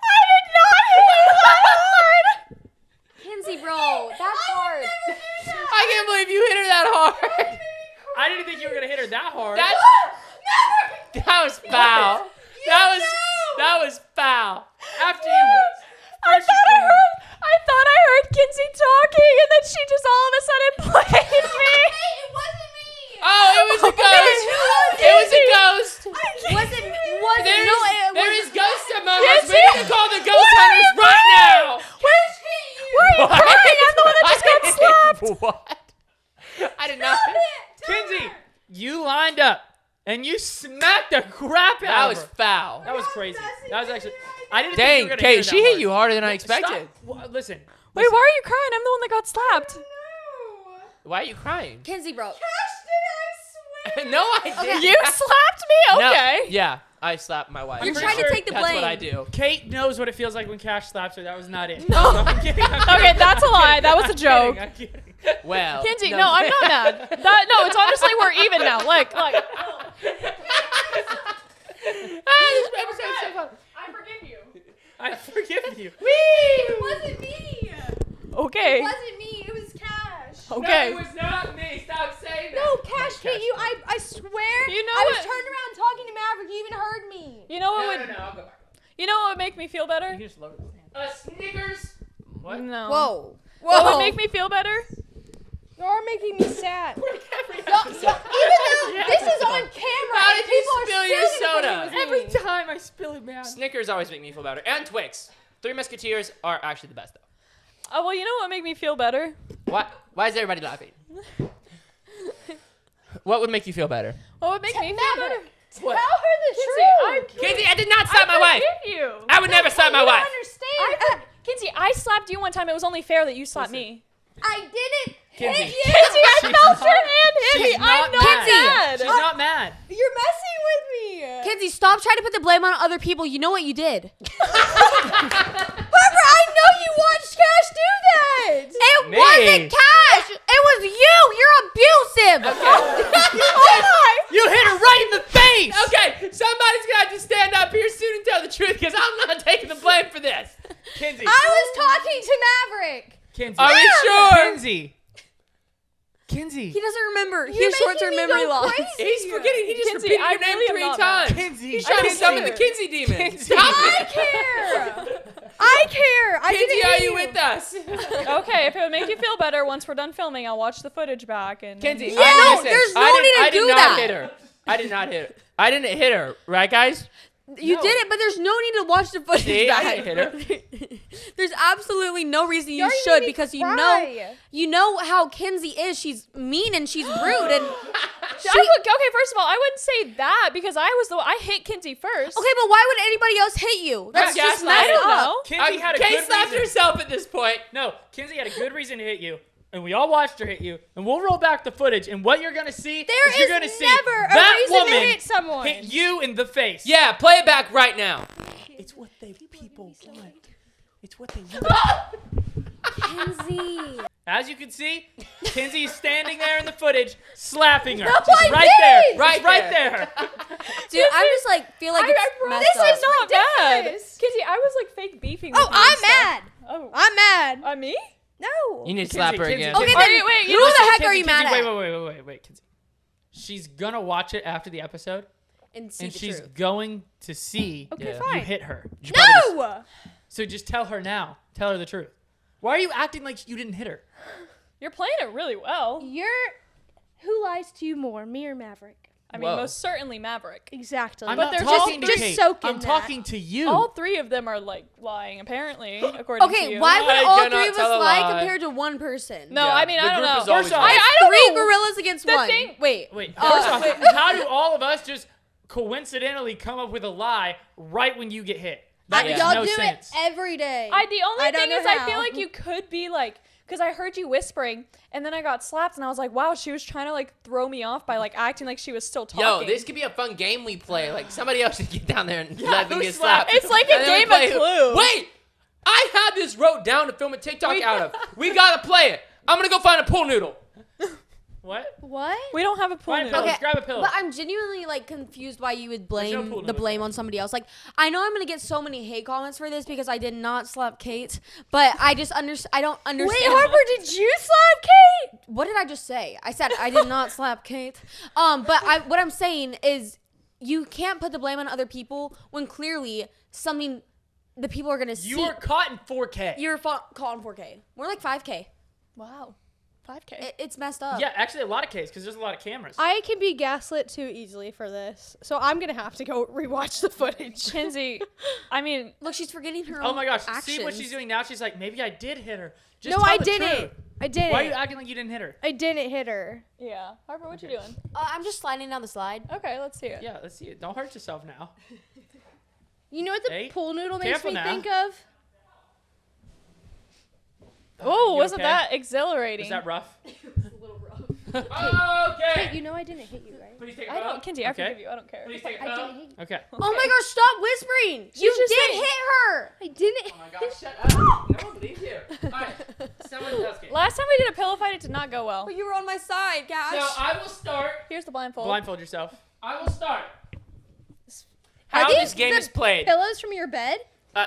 C: I did not hit you that hard.
D: Kenzie, bro. That's hard.
A: I can't believe you hit her that hard.
B: I didn't think you were gonna hit her that hard.
A: That was foul. That was foul.
B: After you.
C: I thought I heard Kenzie talking, and then she just all of a sudden played me.
E: It wasn't me.
A: Oh, it was a ghost. It was a ghost.
D: Wasn't
A: There is ghost among us. We need to call the ghost hunters right now.
C: Why are you crying? I'm the one that just got slapped.
A: What? I did not.
B: Kenzie, you lined up and you smacked the crap
A: That
B: out
A: was
B: of her.
A: foul.
B: That was crazy. That was actually. I didn't think you
A: Dang,
B: were gonna hit her
A: Kate, she
B: that
A: hit
B: hard.
A: you harder than I expected.
B: Stop. Listen.
C: Wait, why are you crying? I'm the one that got slapped.
A: Why are you crying?
D: Kenzie, bro.
A: No, I didn't.
C: You slapped me?
A: No.
C: Okay.
A: Yeah, I slapped my wife.
D: You're
B: pretty
D: trying
B: sure
D: to take the
A: That's
D: blame.
A: what I do.
B: Kate knows what it feels like when Cash slaps her. That was not it.
C: No.
B: I'm kidding.
C: Okay, that's a lie. That was a joke.
B: I'm kidding.
A: Well,
C: Kenzie, no, I'm not mad. No, it's honestly we're even now. Like.
A: This episode's so fun.
C: I forgive you.
B: I forgive you.
D: It wasn't me.
C: Okay.
D: It wasn't me. It was Cash.
C: Okay.
A: No, it was not me. Stop saying that.
D: No, Cash hit you. I swear.
C: You know
D: I was
C: what-
D: turned around talking to Maverick. You even heard me.
C: You know what
A: No,
C: would?
A: no, I'll go back.
C: You know what would make me feel better?
B: You just lowered the hand.
A: Snickers. What?
C: No.
D: Whoa.
C: What would make me feel better?
E: You're making me sad.
D: Even though this is on camera,
A: How
D: and
A: did you
D: people are
A: spill your
D: still gonna
A: soda?
D: think it was me.
B: Every time I spill it, man.
A: Snickers always make me feel better. And Twix. Three Musketeers are actually the best, though.
C: Oh, well, you know what would make me feel better?
A: Why is everybody laughing? What would make you feel better?
C: What would make me feel better?
A: What?
D: Tell her the
C: Kenzie,
D: truth.
A: Kenzie, I did not slap my wife.
C: forgive you.
A: I would never slap my
D: you
A: wife.
D: don't understand.
C: Kenzie, I slapped you one time. It was only fair that you slapped me.
D: I didn't
B: Kenzie.
D: hit you.
C: Kenzie, I
B: She's
C: felt
B: not-
C: your hand hit me.
B: She's not
C: I'm not
B: mad.
C: mad.
B: She's not mad.
D: You're messing with me. Kenzie, stop trying to put the blame on other people. You know what you did. Harper, I know you watched Cash do that. It
A: Me?
D: wasn't Cash. It was you. You're abusive.
B: You hit her right in the face.
A: Okay, somebody's gonna have to stand up here soon and tell the truth because I'm not taking the blame for this.
B: Kenzie.
D: I was talking to Maverick.
B: Kenzie.
A: Are we sure?
B: Kenzie. Kenzie.
D: He doesn't remember. He
E: You're
D: has short-term
E: making me
D: memory
E: go
D: loss.
E: crazy.
A: He's forgetting. He just
C: Kenzie,
A: repeated
C: I
A: your name
C: really am
A: 3
C: not
A: times.
C: mad.
B: Kenzie.
A: He's trying to summon the Kenzie demon.
B: Kenzie.
A: Stop
E: I
A: it.
E: care. I care. I
A: Kenzie,
E: didn't
A: are
E: hit
A: you with us?
C: Okay, if it would make you feel better, once we're done filming, I'll watch the footage back and.
A: Kenzie,
D: Yeah, no, there's no need to
A: I did
D: do
A: not
D: that.
A: hit her. I did not hit her. I didn't hit her, right, guys?
D: You
B: No.
D: did it, but there's no need to watch the footage
A: See, I
D: back.
A: didn't hit
D: There's absolutely no reason you
E: already made
D: should
E: me
D: because
E: cry.
D: you know how Kenzie is. She's mean and she's rude and
C: Okay, first of all, I wouldn't say that because I hit Kenzie first.
D: okay, but why would anybody else hit you? That's
A: Yeah,
D: just
A: gaslighting.
C: I
D: messed
C: don't
D: up.
C: know.
B: Kenzie had a
A: Kate
B: good
A: slapped
B: reason.
A: herself at this point.
B: No, Kenzie had a good reason to hit you, and we all watched her hit you. And we'll roll back the footage, and what you're gonna see
E: There
B: is you're
E: is
B: gonna see
E: never a
B: that
E: reason
B: woman
E: to hit someone.
B: hit you in the face.
A: Yeah, play it back right now.
B: It's what they people want. It's what they want.
D: Kenzie.
B: As you can see, Kenzie is standing there in the footage, slapping her.
D: No,
B: Just
D: I
B: right
D: didn't.
B: there. Right there.
D: Dude, I'm just like feel like it's messed
C: This
D: up.
C: is not bad.
E: ridiculous.
C: Kenzie, I was like fake beefing. With
E: Oh,
C: you
E: I'm
C: and stuff.
E: mad.
C: Oh,
E: I'm mad.
C: me?
E: No.
A: You need to slap her
B: Kenzie,
A: again.
B: Kenzie,
D: Okay,
B: Kenzie.
D: then
C: wait,
D: who
C: you know
D: the
C: what,
D: heck are you mad at?
B: Wait, Kenzie. She's gonna watch it after the episode,
D: And see
B: and
D: the
B: she's
D: truth.
B: going to see
E: Okay,
A: Yeah.
E: fine.
B: you hit her.
E: No.
B: So just tell her now. Tell her the truth. Why are you acting like you didn't hit her?
C: You're playing it really well.
E: Who lies to you more, me or Maverick?
C: I mean,
A: Whoa.
C: most certainly Maverick.
E: Exactly.
B: I'm
C: But
B: not
C: they're
B: talking
C: just-
B: to
E: just
B: Kate.
E: soak in
B: I'm
E: that.
B: talking to you.
C: All three of them are like lying, apparently, according to
D: Okay,
C: you.
D: why would
A: I
D: all
A: cannot
D: three of us
A: tell a
D: lie
A: lie.
D: compared to one person?
C: No,
A: Yeah,
C: I mean,
A: the
C: I don't
A: group
C: know.
A: is always
B: First off,
A: right.
C: I don't
D: Three
C: know.
D: gorillas against
C: The
D: one.
C: thing-
D: Wait.
B: Wait,
D: Oh,
B: first off,
D: wait.
B: how do all of us just coincidentally come up with a lie right when you get hit? That makes
A: Yeah.
E: Y'all
B: no
E: do
B: sense.
E: it every day.
C: The only
E: I don't
C: thing
E: know
C: is, I
E: how.
C: feel like you could be like, because I heard you whispering, and then I got slapped, and I was like, wow, she was trying to like throw me off by like acting like she was still talking.
A: Yo, this could be a fun game we play. Like somebody else should get down there and let them
B: who
A: get
B: slapped?
A: slapped.
C: It's like a
A: And then we
C: game
A: play
C: of
A: who-
C: Clue.
A: Wait, I had this wrote down to film a TikTok out of. We gotta play it. I'm gonna go find a pool noodle.
B: What?
E: What?
C: We don't have a pool
B: Find a
C: noodle.
B: pillow. Just grab a pillow.
D: But I'm genuinely like confused why you would
B: no
D: blame
B: pool
D: the
B: noodle
D: blame
B: here.
D: on somebody else. Like I know I'm gonna get so many hate comments for this because I did not slap Kate, but I just I don't understand.
E: Wait, Harper, did you slap Kate?
D: What did I just say? I said I did not slap Kate. But what I'm saying is you can't put the blame on other people when clearly something the people are gonna see.
B: You were caught in 4K.
D: You're caught on 4K. More like 5K.
C: Wow, 5K.
D: It's messed up.
B: Yeah, actually a lot of Ks because there's a lot of cameras.
E: I can be gaslit too easily for this, so I'm gonna have to go rewatch the footage.
C: Kenzie, I mean,
D: Look, she's forgetting her
B: Oh
D: own
B: my gosh,
D: actions.
B: see what she's doing now? She's like, maybe I did hit her. Just
E: No,
B: tell
E: I
B: the
E: didn't.
B: truth.
E: I didn't.
B: Why are you acting like you didn't hit her?
E: I didn't hit her.
C: Yeah. Harper, what you doing?
D: I'm just sliding down the slide.
C: Okay, let's see it.
B: Yeah, let's see it. Don't hurt yourself now.
E: You know what the
B: Hey,
E: pool noodle makes
B: careful
E: me
B: now.
E: think of?
C: Oh,
B: You
C: wasn't
B: okay?
C: that exhilarating?
B: Is that rough?
A: Okay.
E: You know I didn't hit you, right?
A: Please take a
C: I
A: photo.
C: don't, Kenzie, I
B: Okay.
C: forgive you. I don't care.
A: Please take a
E: I
A: photo.
E: didn't hit you.
B: Okay.
D: Oh my gosh, stop whispering. You
C: just
D: did
C: saying-
D: hit her.
E: I didn't.
A: Oh my gosh, shut up. No one believes you. Alright, someone else get.
C: Last time we did a pillow fight, it did not go well.
D: But you were on my side, gosh.
A: So I will start.
C: Here's the blindfold.
B: Blindfold yourself.
A: I will start.
E: Are
A: How
E: these
A: this game
E: the
A: is played.
E: Pillows from your bed?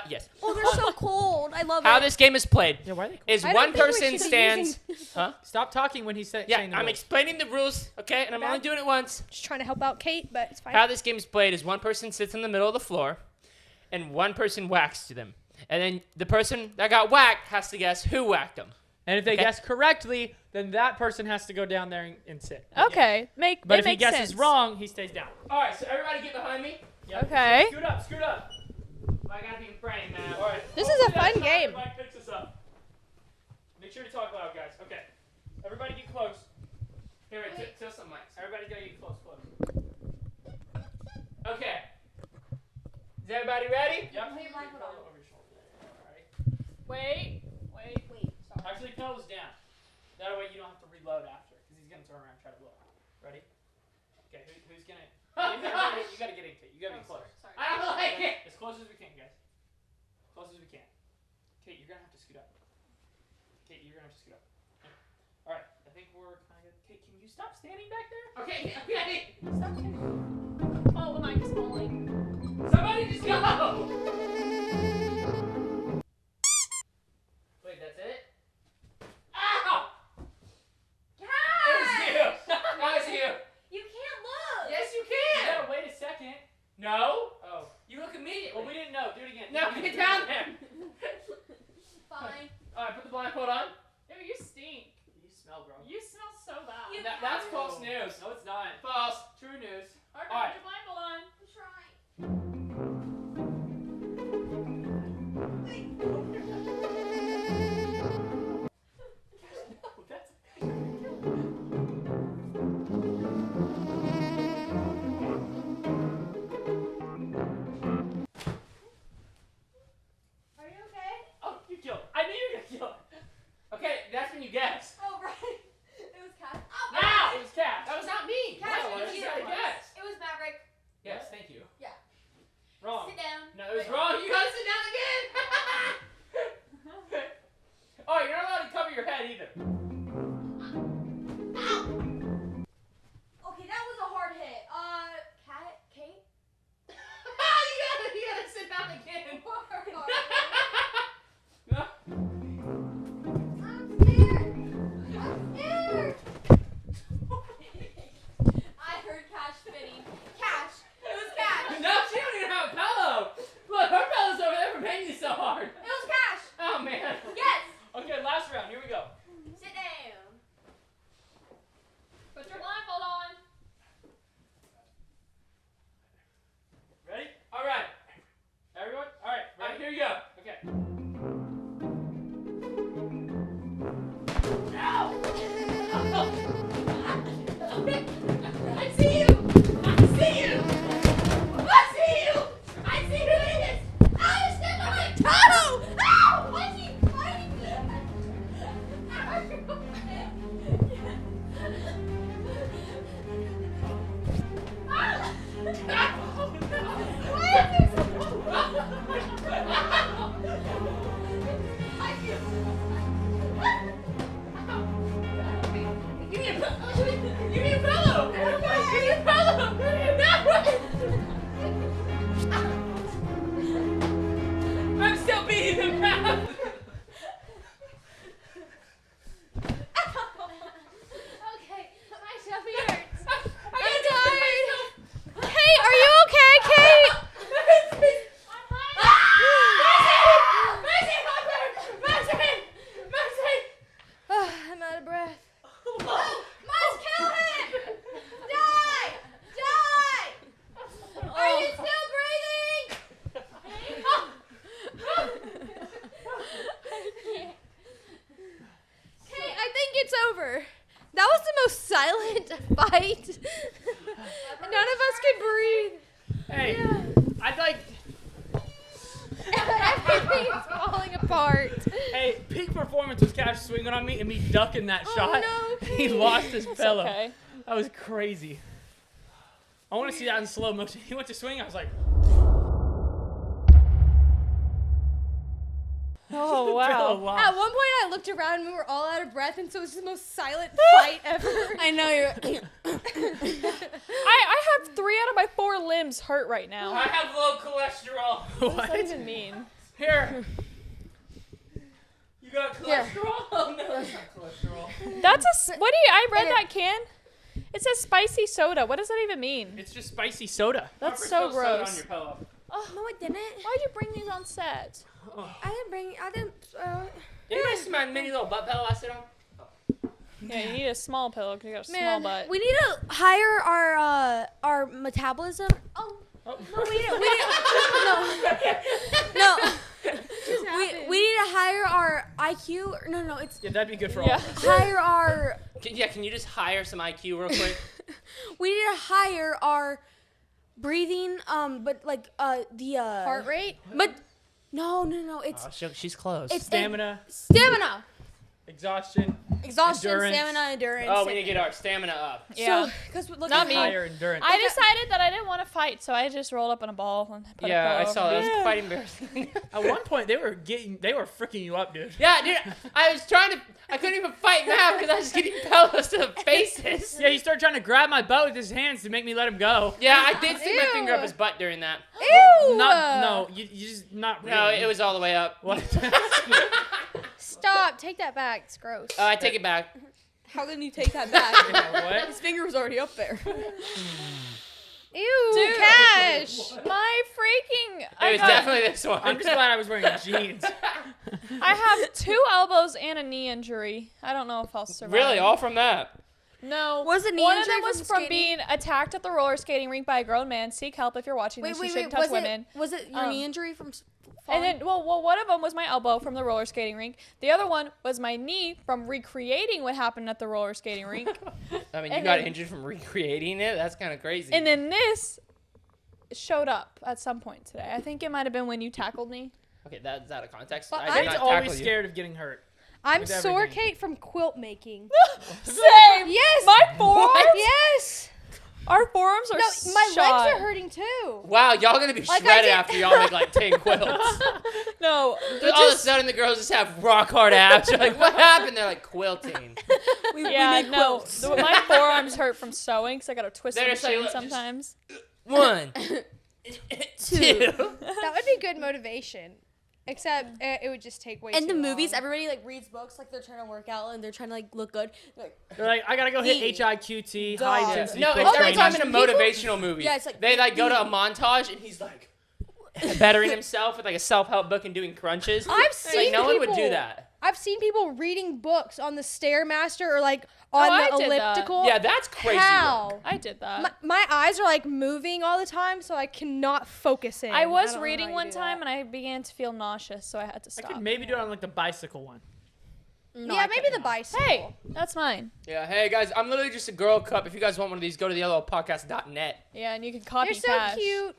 A: Yes.
D: Oh, they're so cold. I love
A: How
D: it.
A: this game is played
B: Yeah, why are they
A: is
E: I don't
A: one
E: think we
A: person
E: should be
A: stands.
E: using-
B: Stop talking when he's saying
A: Yeah,
B: the
A: I'm
B: rules.
A: explaining the rules, okay? And I'm only doing it once.
E: Just trying to help out Kate, but it's fine.
A: How this game is played is one person sits in the middle of the floor, and one person whacks to them. And then the person that got whacked has to guess who whacked them.
B: And if they
A: Okay.
B: guess correctly, then that person has to go down there and sit.
C: Okay,
B: But
C: it
B: if he
C: makes
B: guesses
C: sense.
B: wrong, he stays down.
A: All right, so everybody get behind me.
B: Yep.
C: Okay.
B: Scoot up, scoot up.
A: I gotta be in frame now.
B: All right.
E: This is a fun game.
B: Mike picks us up. Make sure to talk loud, guys. Okay. Everybody get close.
A: Here, wait, tell some mics.
B: Everybody gotta get close, close.
A: Okay. Is everybody ready?
B: Yep.
D: Put your blindfold on.
B: Over your shoulder. All right.
C: Wait.
B: Actually, nose down. That way you don't have to reload after, because he's gonna turn around and try to look. Ready? Okay. Who's gonna? You gotta get into it. You gotta be close.
A: I don't like it.
B: As close as we can, guys. Close as we can. Kate, you're gonna have to scoot up. Kate, you're gonna have to scoot up. Okay. All right. I think we're kind of. Kate, can you stop standing back there?
A: Okay, okay.
B: Stop standing.
C: Oh, the mic is falling.
A: Somebody just go. Wait, that's it? Ow! It was you. That was you.
D: You can't look.
A: Yes, you
B: You
A: can.
B: gotta wait a second.
A: No.
B: Oh.
A: You look immediately.
B: Well, we didn't know. Do it again.
A: No,
B: Do it
A: get
B: again.
A: down there.
D: Fine.
A: All right, put the blindfold on.
C: Ew, you stink.
B: You smell, bro.
C: You smell so bad.
A: That's false news.
B: No, it's not.
A: False.
B: True news.
C: Harper,
A: All right.
C: put your blindfold on.
D: I'm trying.
B: No, that's.
D: Are you okay?
B: Oh, you killed. I knew you were gonna kill it.
A: Okay, that's when you guess.
D: Oh, right. It was Cat. Oh,
A: Now.
B: It was Cash.
A: That was not me.
D: Cash,
A: No, I
D: it was
A: just
D: you.
A: said guess.
D: It was Maverick.
A: Yes, thank you.
B: Wrong.
D: Sit down.
A: No, it was wrong. You gotta sit down again. Oh, you're not allowed to cover your head either.
D: Okay, that was a hard hit. Cat, Kate.
A: you gotta sit down again. No.
D: I'm scared. I'm scared. I heard Cash spitting. Cash. It was Cash.
A: No, she don't even have a pillow. Look, her pillow's over there for making you so hard.
D: It was Cash.
A: Oh man.
D: Yes.
B: Okay, last round. Here we go.
D: Sit down.
C: Put your blindfold on.
B: Ready?
A: All right.
B: Everyone? All right.
A: All right,
B: Ready?
A: here you go.
B: Okay.
A: I see you. I see you. I see you. I see who it is.
D: Oh, you stepped on my toe. Ow! Why is he fighting me? Are you okay?
A: Give me a pillow. Give me a pillow. Give me a pillow. No. I'm still beating him now.
D: Okay, my tummy hurts.
A: I'm dying.
E: Hey, are you okay, Kate? fight. None of us can breathe.
B: Hey, I'd like.
E: Everything is falling apart.
B: Hey, peak performance was Cash swinging on me and me ducking that shot.
E: no,
B: He lost his
C: It's
B: pillow.
C: okay.
B: That was crazy. I want to see that in slow motion. He went to swing. I was like,
C: Oh
B: pillow
C: wow.
B: lost.
E: At one point, I looked around and we were all out of breath, and so it was the most silent fight ever.
D: I know you're.
C: I have 3 out of my 4 limbs hurt right now.
A: I have low cholesterol.
C: What does that
B: What?
C: even mean?
B: Here.
A: You got cholesterol? Oh no, that's not cholesterol.
C: That's what do you? I read that can. It says spicy soda. What does that even mean?
B: It's just spicy soda.
C: That's
A: Pepper
C: so
A: spilled soda on
C: gross.
A: your pillow.
D: No, I didn't.
C: Why'd you bring these on set?
D: I didn't.
A: Anybody see my mini little butt pillow I sit on?
C: Yeah, you need a small pillow because you got a small
D: Man,
C: butt.
D: we need to hire our metabolism. Oh.
B: Oh.
D: No, we need to hire our IQ. No, it's
B: Yeah, that'd be good for
C: Yeah.
B: all of us.
D: hire our.
A: Can you just hire some IQ real quick?
D: We need to hire our breathing. But like the
E: Heart rate?
D: But no. It's
A: Oh, she's close.
D: it's
B: Stamina,
D: stamina,
B: exhaustion,
D: exhaustion,
B: Endurance.
D: stamina, endurance.
A: Oh, we need to get our stamina up.
C: Yeah.
D: So, because look
C: Not
D: at
C: me.
B: higher endurance.
C: I decided that I didn't want to fight, so I just rolled up in a ball and put a
A: Yeah, I
C: pillow
A: saw
C: over
A: that.
C: me.
A: It was quite embarrassing.
B: At one point, they were freaking you up, dude.
A: Yeah, dude, I couldn't even fight now because I was getting pillows to the faces.
B: Yeah, he started trying to grab my butt with his hands to make me let him go.
A: Yeah, I did stick my
E: Ew.
A: finger up his butt during that.
E: Ew!
B: No, you just not really.
A: No, it was all the way up.
B: What?
E: Stop. Take that back. It's gross.
A: I take it back.
D: How can you take that back?
B: What?
D: His finger was already up there.
E: Ew,
C: Dude.
E: Cash.
C: My freaking!
A: It was definitely this one.
B: I'm just glad I was wearing jeans.
C: I have 2 elbows and a knee injury. I don't know if I'll survive.
A: Really, all from that.
C: No.
D: Was it knee
C: One of
D: injury
C: them was
D: from
C: from
D: skating?
C: being attacked at the roller skating rink by a grown man. Seek help if you're watching this. You shouldn't touch women.
D: Was it your knee injury from
C: And
D: falling?
C: then, well, one of them was my elbow from the roller skating rink. The other one was my knee from recreating what happened at the roller skating rink.
A: I mean, you
C: And
A: got
C: then-
A: injured from recreating it? That's kind of crazy.
C: And then this showed up at some point today. I think it might have been when you tackled me.
A: Okay, that's out of context.
E: But
A: I did
B: Kate's
A: not
B: always
A: tackle you.
B: scared of getting hurt.
E: I'm
B: With
E: sore
B: everything.
E: Kate from quilt making.
C: Same.
E: Yes.
C: My forearms.
E: Yes.
C: Our forearms are
E: No, my
C: shot.
E: legs are hurting too.
A: Wow, y'all gonna be
E: Like I
A: shredded
E: did-
A: after y'all make like 10 quilts.
C: No,
A: All of a sudden, the girls just have rock hard abs. You're like, what happened? They're like, quilting.
C: yeah, no. My forearms hurt from sewing because I got to twist the
A: They're just like,
C: machine
A: look, just-
C: sometimes.
A: 1, 2.
E: That would be good motivation. Except it would just take way
D: In
E: too
D: the movies,
E: long.
D: everybody like reads books like they're trying to work out and they're trying to like look good.
B: They're like, I gotta go hit
D: E.
B: HIQT,
D: Duh.
B: high intensity.
A: No,
B: quick
A: it's every
B: training.
A: time in a motivational movie.
D: Yeah, it's like-
A: they like go to a montage and he's like bettering himself with like a self-help book and doing crunches.
E: I've
A: Like,
E: seen
A: no one would do
E: people-
A: that.
E: I've seen people reading books on the Stairmaster or like on
C: I
E: the
C: did that.
E: elliptical.
A: Yeah, that's crazy. work.
E: How?
C: I did that.
E: My eyes are like moving all the time, so I cannot focus in.
C: I was
E: don't know
C: reading
E: how you
C: one
E: do
C: time
E: that.
C: and I began to feel nauseous, so I had to
B: I
C: stop.
B: could maybe do it on like the bicycle one.
D: No,
E: yeah,
D: I
E: maybe
D: couldn't.
E: the bicycle.
C: Hey, that's mine.
A: Yeah, hey guys, I'm literally just a girl cup. If you guys want one of these, go to theyellowpodcast.net.
C: Yeah, and you can copy
E: You're so
C: Cash.
E: cute.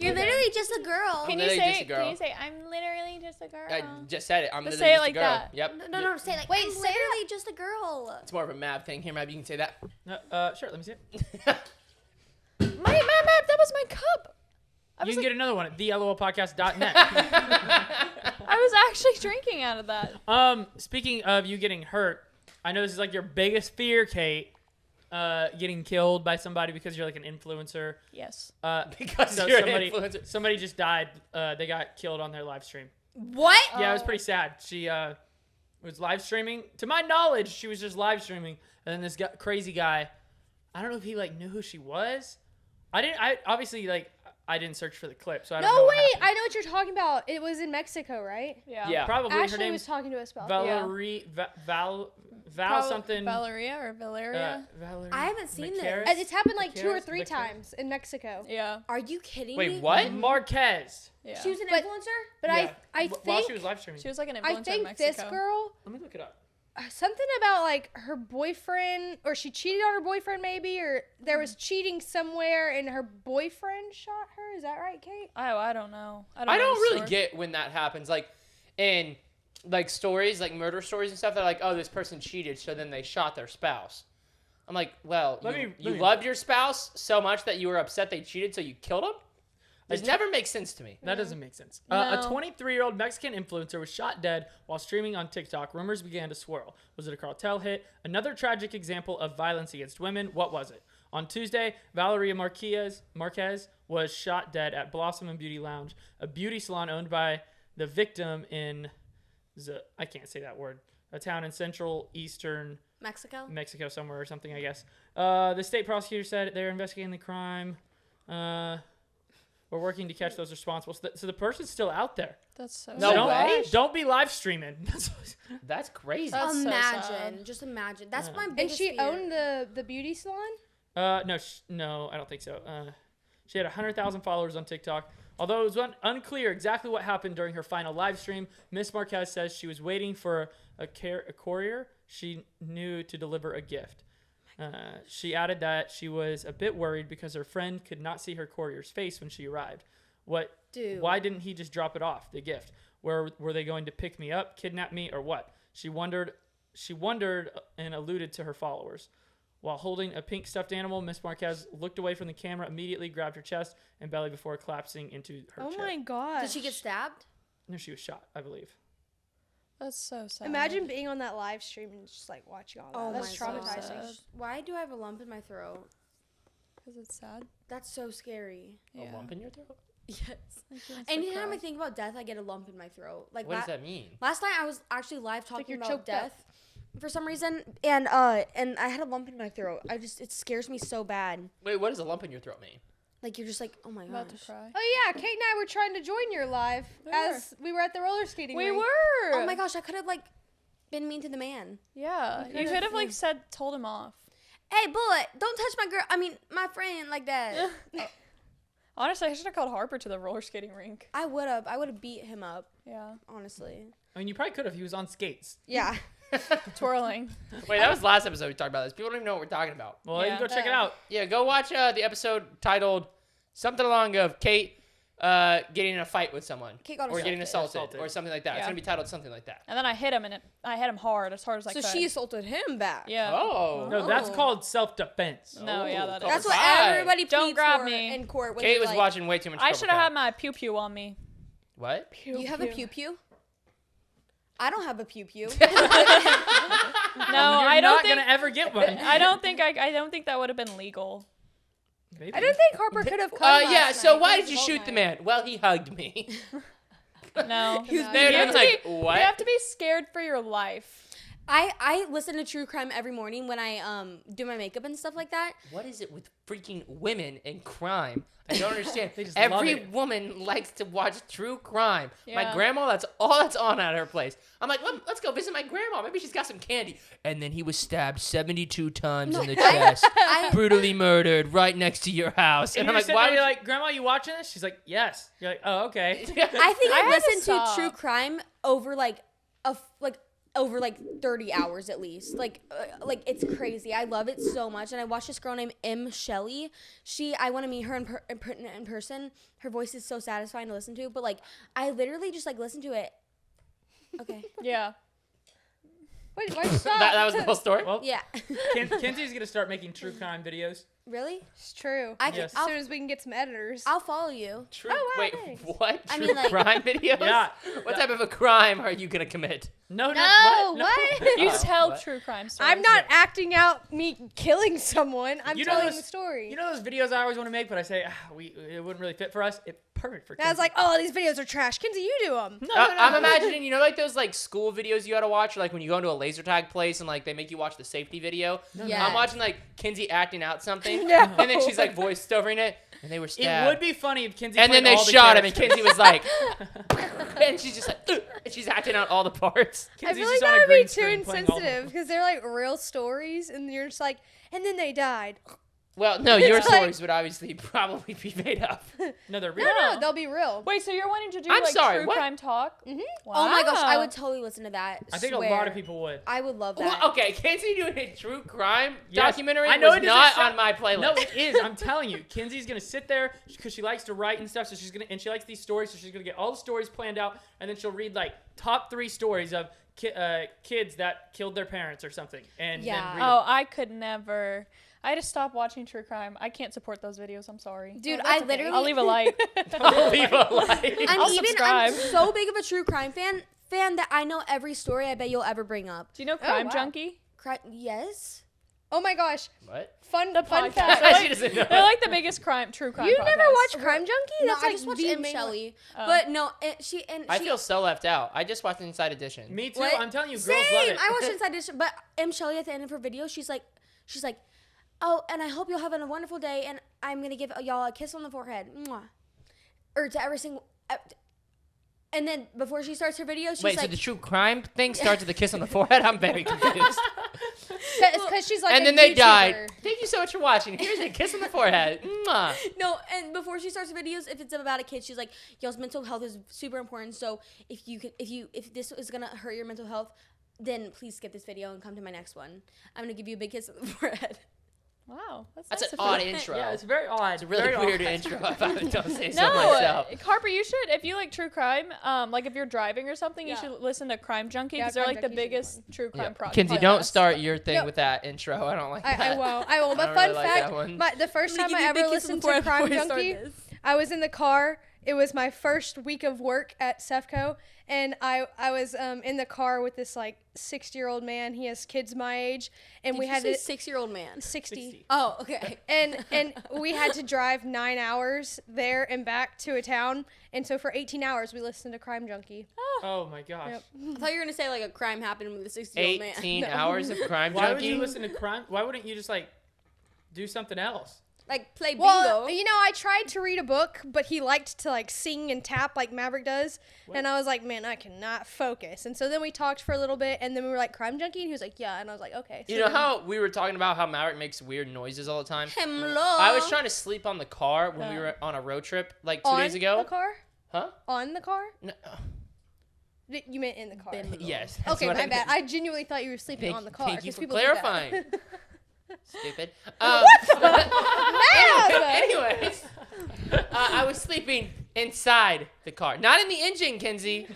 D: You're literally just a girl.
C: Can you
A: literally
C: say?
A: just a girl.
C: Can you say? I'm literally just a girl.
A: I just said it. I'm
C: Just
A: literally
C: say it
A: just
C: like
A: a girl.
C: that.
A: Yep.
D: No, say like,
E: Wait,
D: I'm
E: say
D: literally just a girl.
A: It's more of a Mab thing. Here, Mab, you can say that.
B: Sure, let me see it.
C: My that was my cup. I
B: You
C: was,
B: can get another one at thelowpodcast.net.
C: I was actually drinking out of that.
B: Speaking of you getting hurt, I know this is like your biggest fear, Kate. Getting killed by somebody because you're like an influencer.
C: Yes.
A: Because
B: So
A: you're
B: somebody,
A: an influencer.
B: somebody just died. They got killed on their live stream.
D: What?
B: Yeah, it was pretty sad. She was live streaming. To my knowledge, she was just live streaming, and then this crazy guy. I don't know if he like knew who she was. I obviously like I didn't search for the clip, so I don't know.
E: No,
B: what
E: wait.
B: happened.
E: I know what you're talking about. It was in Mexico, right?
C: Yeah.
A: Yeah.
B: Probably her
E: Ashley was
B: name's
E: talking to us about
B: Valerie Val something.
C: Valeria or Valeria.
B: Valerie.
D: I haven't seen this.
B: Macaris?
E: that. It's happened like 2 or
B: Macaris?
E: 3
B: Macaris?
E: times in Mexico.
C: Yeah.
D: Are you kidding
A: Wait,
D: me?
A: what?
B: Marquez.
C: Yeah.
D: She was an
E: But-
D: influencer?
E: But
B: Yeah.
E: I
B: While
E: think
B: she was live streaming.
C: She was like an influencer
E: I
C: in
E: think
C: Mexico.
E: this girl.
B: Let me look it up.
E: something about like her boyfriend, or she cheated on her boyfriend maybe, or there was cheating somewhere and her boyfriend shot her. Is that right, Kate?
C: Oh, I don't know.
A: I
C: know
A: don't
C: the
A: really
C: story.
A: get when that happens. Like in like stories, like murder stories and stuff, they're like, oh, this person cheated, so then they shot their spouse. I'm like, well, you loved your spouse so much that you were upset they cheated, so you killed them? This never makes sense to me.
B: That doesn't make sense.
C: No.
B: A 23-year-old Mexican influencer was shot dead while streaming on TikTok. Rumors began to swirl. Was it a cartel hit? Another tragic example of violence against women? What was it? On Tuesday, Valeria Marquez was shot dead at Blossom and Beauty Lounge, a beauty salon owned by the victim in, I can't say that word, a town in central eastern Mexico somewhere or something, I guess. The state prosecutor said they're investigating the crime. We're working to catch those responsible. So the person's still out there.
C: That's so
A: No
C: sad.
A: way.
B: Don't be live streaming.
A: That's crazy.
C: That's so
D: Imagine.
C: sad.
D: Just imagine. That's my
E: And
D: biggest
E: she
D: fear.
E: owned the beauty salon?
B: No, I don't think so. She had 100,000 followers on TikTok. Although it was unclear exactly what happened during her final live stream, Miss Marquez says she was waiting for a courier she knew to deliver a gift. She added that she was a bit worried because her friend could not see her courier's face when she arrived.
D: Dude.
B: Why didn't he just drop it off, the gift? Were they going to pick me up, kidnap me, or what? She wondered and alluded to her followers. While holding a pink stuffed animal, Miss Marquez looked away from the camera, immediately grabbed her chest and belly before collapsing into her
E: Oh
B: chair.
E: my god.
D: Did she get stabbed?
B: No, she was shot, I believe.
C: That's so sad.
E: Imagine being on that live stream and just like watching all that.
D: Oh
E: That's
D: my
E: traumatizing.
C: God.
D: Why do I have a lump in my throat?
C: because it's sad.
D: That's so scary.
C: Yeah.
A: A lump in your throat?
D: Yes.
C: Like, you want to
D: Anytime
C: cry.
D: I think about death, I get a lump in my throat. Like
A: What does that mean?
D: last night, I was actually live talking
E: you're
D: about
E: choked up.
D: death for some reason, and I had a lump in my throat. It scares me so bad.
A: Wait, what does a lump in your throat mean?
D: Like you're just like, oh my
C: About
D: gosh.
C: to cry.
E: Oh yeah, Kate and I were trying to join your live
C: We
E: as we were at the roller skating
C: We
E: rink.
C: were.
D: Oh my gosh, I could have like been mean to the man.
C: Yeah, you could have like told him off.
D: Hey, boy, don't touch my girl. I mean, my friend like that.
C: Honestly, I should have called Harper to the roller skating rink.
D: I would have beat him up.
C: Yeah,
D: Honestly.
B: I mean, you probably could have. He was on skates.
D: Yeah.
C: twirling.
A: Wait, that was last episode we talked about this. People don't even know what we're talking about.
B: Well, you
C: Yeah.
B: can go check it out.
A: Yeah, go watch the episode titled something along of Kate getting in a fight with someone.
D: Kate got
A: or getting
D: assaulted.
A: assaulted or something like that. It's
C: Yeah.
A: going to be titled something like that.
C: And then I hit him, and I hit him hard as I
D: So
C: could.
D: she assaulted him back.
C: Yeah.
A: Oh.
B: No, that's
D: Oh.
B: called self-defense.
C: No, yeah, that
A: Oh,
C: is.
D: That's what
A: Right.
D: everybody
C: Don't
D: pleads
C: grab
D: for
C: me.
D: in court. When
A: Kate
D: they're
A: was
D: like,
A: watching way too much
C: I
A: Cobra
C: should have
A: Kai.
C: had my pew pew on me.
A: What?
D: Do you have a pew pew? I don't have a pew pew.
C: No,
B: You're
C: I don't
B: not
C: think.
B: gonna ever get one.
C: I don't think that would have been legal.
B: Maybe.
E: I don't think Harper could have come.
A: Yeah,
E: last
A: so
E: night.
A: why
E: He
A: did
E: was
A: you
E: all
A: shoot the
E: night.
A: man? Well, he hugged me.
C: No.
D: He was
C: You
D: very
A: Dude,
C: have
A: I'm
C: to
A: like,
C: be-
A: what?
C: You have to be scared for your life.
D: I listen to true crime every morning when I do my makeup and stuff like that.
A: What is it with freaking women and crime? I don't understand.
B: They just love
A: Every
B: it.
A: woman likes to watch true crime. My
C: Yeah.
A: grandma, that's all that's on at her place. I'm like, let's go visit my grandma. Maybe she's got some candy. And then he was stabbed 72 times in the chest, brutally murdered right next to your house.
B: And
A: And I'm
B: you're
A: like,
B: sitting
A: why
B: there,
A: would
B: you're
A: you?
B: like, Grandma, you watching this? She's like, yes. You're like, oh, okay.
D: I think
C: I
D: I,
C: had to
D: listened to true
C: stop.
D: crime over over 30 hours at least. Like it's crazy. I love it so much. And I watched this girl named M. Shelley. I want to meet her in person. Her voice is so satisfying to listen to. But like, I literally just like listen to it. Okay.
C: Yeah.
E: Wait, why'd you stop?
A: That was the whole story?
B: Well,
D: Yeah.
B: Kenzie's gonna start making true crime videos.
D: Really?
E: It's true.
D: I can.
B: Yes.
E: As soon as we can get some editors.
D: I'll follow you.
A: True.
E: Oh, wow,
A: Wait,
E: thanks.
A: what?
D: I
A: True
D: mean, like-
A: crime videos?
B: Yeah.
A: What type of a crime are you gonna commit?
B: No,
E: No,
B: what?
E: what?
C: You
A: Oh,
C: tell
A: what?
C: true crime stories.
E: I'm not acting out me killing someone. I'm
B: You know
E: telling
B: those-
E: the story.
B: You know those videos I always want to make, but I say it wouldn't really fit for us. It's perfect for.
E: and I was
B: Kenzie.
E: like, oh, these videos are trash. Kenzie, you do them.
B: no,
A: I'm imagining, you know, like those like school videos you gotta watch, like when you go into a laser tag place and like they make you watch the safety video.
D: Yeah.
A: I'm watching like Kenzie acting out something,
E: No.
A: and then she's like voiced overing it, and they were
B: It
A: stabbed.
B: would be funny if Kenzie.
A: and then
B: played
A: they
B: all the
A: shot him, and
B: characters.
A: Kenzie was like, and she's just like, "Ugh," and she's acting out all the parts.
E: I
B: Kenzie's
E: feel like
B: just on
E: that
B: a
E: would be
B: green
E: too
B: screen playing all the-
E: insensitive because they're like real stories, and you're just like, and then they died.
A: Well, no, your
E: It's like-
A: stories would obviously probably be made up.
B: No, they're
E: No,
B: real.
E: no, they'll be real.
C: Wait, so you're wanting to do
A: I'm
C: like
A: sorry,
C: true
A: what?
C: crime talk?
E: Mhm.
C: Wow.
D: Oh my gosh, I would totally listen to that.
B: I think a
D: Swear.
B: lot of people would.
D: I would love that.
A: Well, okay, Kenzie doing a true crime
B: Yes.
A: documentary
B: I know
A: was
B: it doesn't
A: not
B: sound-
A: on my playlist.
B: No, it is. I'm telling you. Kenzie's gonna sit there because she likes to write and stuff. So she's gonna, and she likes these stories. So she's gonna get all the stories planned out, and then she'll read like top 3 stories of kids that killed their parents or something. And
D: Yeah.
B: then read
C: Oh, I could never. I had to stop watching true crime. I can't support those videos. I'm sorry.
D: Dude,
E: Oh,
D: I
E: that's okay.
D: literally.
C: I'll leave a like.
A: Don't leave a like.
D: I'm
C: I'll
D: even.
C: subscribe.
D: I'm so big of a true crime fan that I know every story. I bet you'll ever bring up.
C: Do you know Crime
E: wow.
C: Junkie?
D: Yes.
E: Oh my gosh.
A: What?
E: Fun
C: podcast.
E: fact.
A: She doesn't know.
C: They're like the biggest true crime.
E: You
C: podcast.
E: never watched Crime Junkie?
D: No,
E: That's
D: I
E: like
D: just watched
E: the
D: M.
E: main
D: Shelley,
C: Oh.
D: but no, she.
A: I feel so left out. I just watched Inside Edition.
B: Me too.
D: What?
B: I'm telling you, girls
D: Same.
B: love it.
D: I watched Inside Edition, but M. Shelley at the end of her video, she's like, oh, and I hope you'll have a wonderful day, and I'm gonna give y'all a kiss on the forehead, mwah, or to every single. And then before she starts her video, she's
A: Wait,
D: like,
A: so the true crime thing starts with a kiss on the forehead? I'm very confused.
E: It's because she's like
A: And
E: a
A: then they
E: YouTuber.
A: died. Thank you so much for watching. Here's a kiss on the forehead. Mwah.
D: no, and before she starts her videos, if it's about a kid, she's like, y'all's mental health is super important. So if this is gonna hurt your mental health, then please skip this video and come to my next one. I'm gonna give you a big kiss on the forehead.
C: Wow, that's
A: That's
C: nice
A: an
C: of
A: odd
C: you.
A: intro.
B: Yeah, it's very odd.
A: It's a really
B: very
A: weird
B: odd.
A: intro if I don't say so
C: No,
A: myself.
C: Harper, you should. If you like true crime, like if you're driving or something, you
E: Yeah.
C: should listen to Crime Junkie
E: Yeah,
C: because they're
E: Crime
C: like the
E: Junkie's a good
C: biggest true crime project.
A: Kenzie, don't start your thing
E: No.
A: with that intro. I don't like that.
E: I won't. I won't.
A: I
E: But
A: don't
E: fun
A: really like
E: fact,
A: that one.
E: the first
D: I'm
E: time
D: gonna
E: I
D: give you a
E: ever
D: big kiss on
E: listened
D: the
E: to
D: forehead
E: Crime
D: before you start
E: Junkie,
D: this.
E: I was in the car. It was my first week of work at Sefco, and I was in the car with this like 60-year-old man. He has kids my age, and
D: Did
E: we
D: you
E: had
D: say
E: to
D: 6-year-old man.
E: 60.
D: Oh, okay.
E: And we had to drive 9 hours there and back to a town, and so for 18 hours we listened to Crime Junkie.
B: Oh my gosh.
E: Yep.
D: I thought you were gonna say like a crime happened with a 60-year-old man.
A: 18 hours of crime
B: Why would
A: junkie?
B: you listen to crime? Why wouldn't you just like do something else?
D: Like play bingo.
E: Well, you know, I tried to read a book, but he liked to like sing and tap like Maverick does, and I was like, man, I cannot focus. And so then we talked for a little bit, and then we were like, Crime Junkie, and he was like, yeah, and I was like, okay.
A: You
E: So
A: know
E: then-
A: how we were talking about how Maverick makes weird noises all the time?
D: Hello.
A: I was trying to sleep on the car when we were on a road trip like 2 days ago.
E: On the car?
A: Huh?
E: On the car?
A: No,
E: You meant in the car.
A: yes. that's
E: Okay,
A: what
E: my
A: I
E: bad.
A: meant.
E: I genuinely thought you were sleeping
A: Thank,
E: on the car.
A: thank you
E: 'cause
A: for
E: people do that.
A: clarifying. Stupid.
E: Mav!
A: Anyways, I was sleeping inside the car, not in the engine, Kenzie.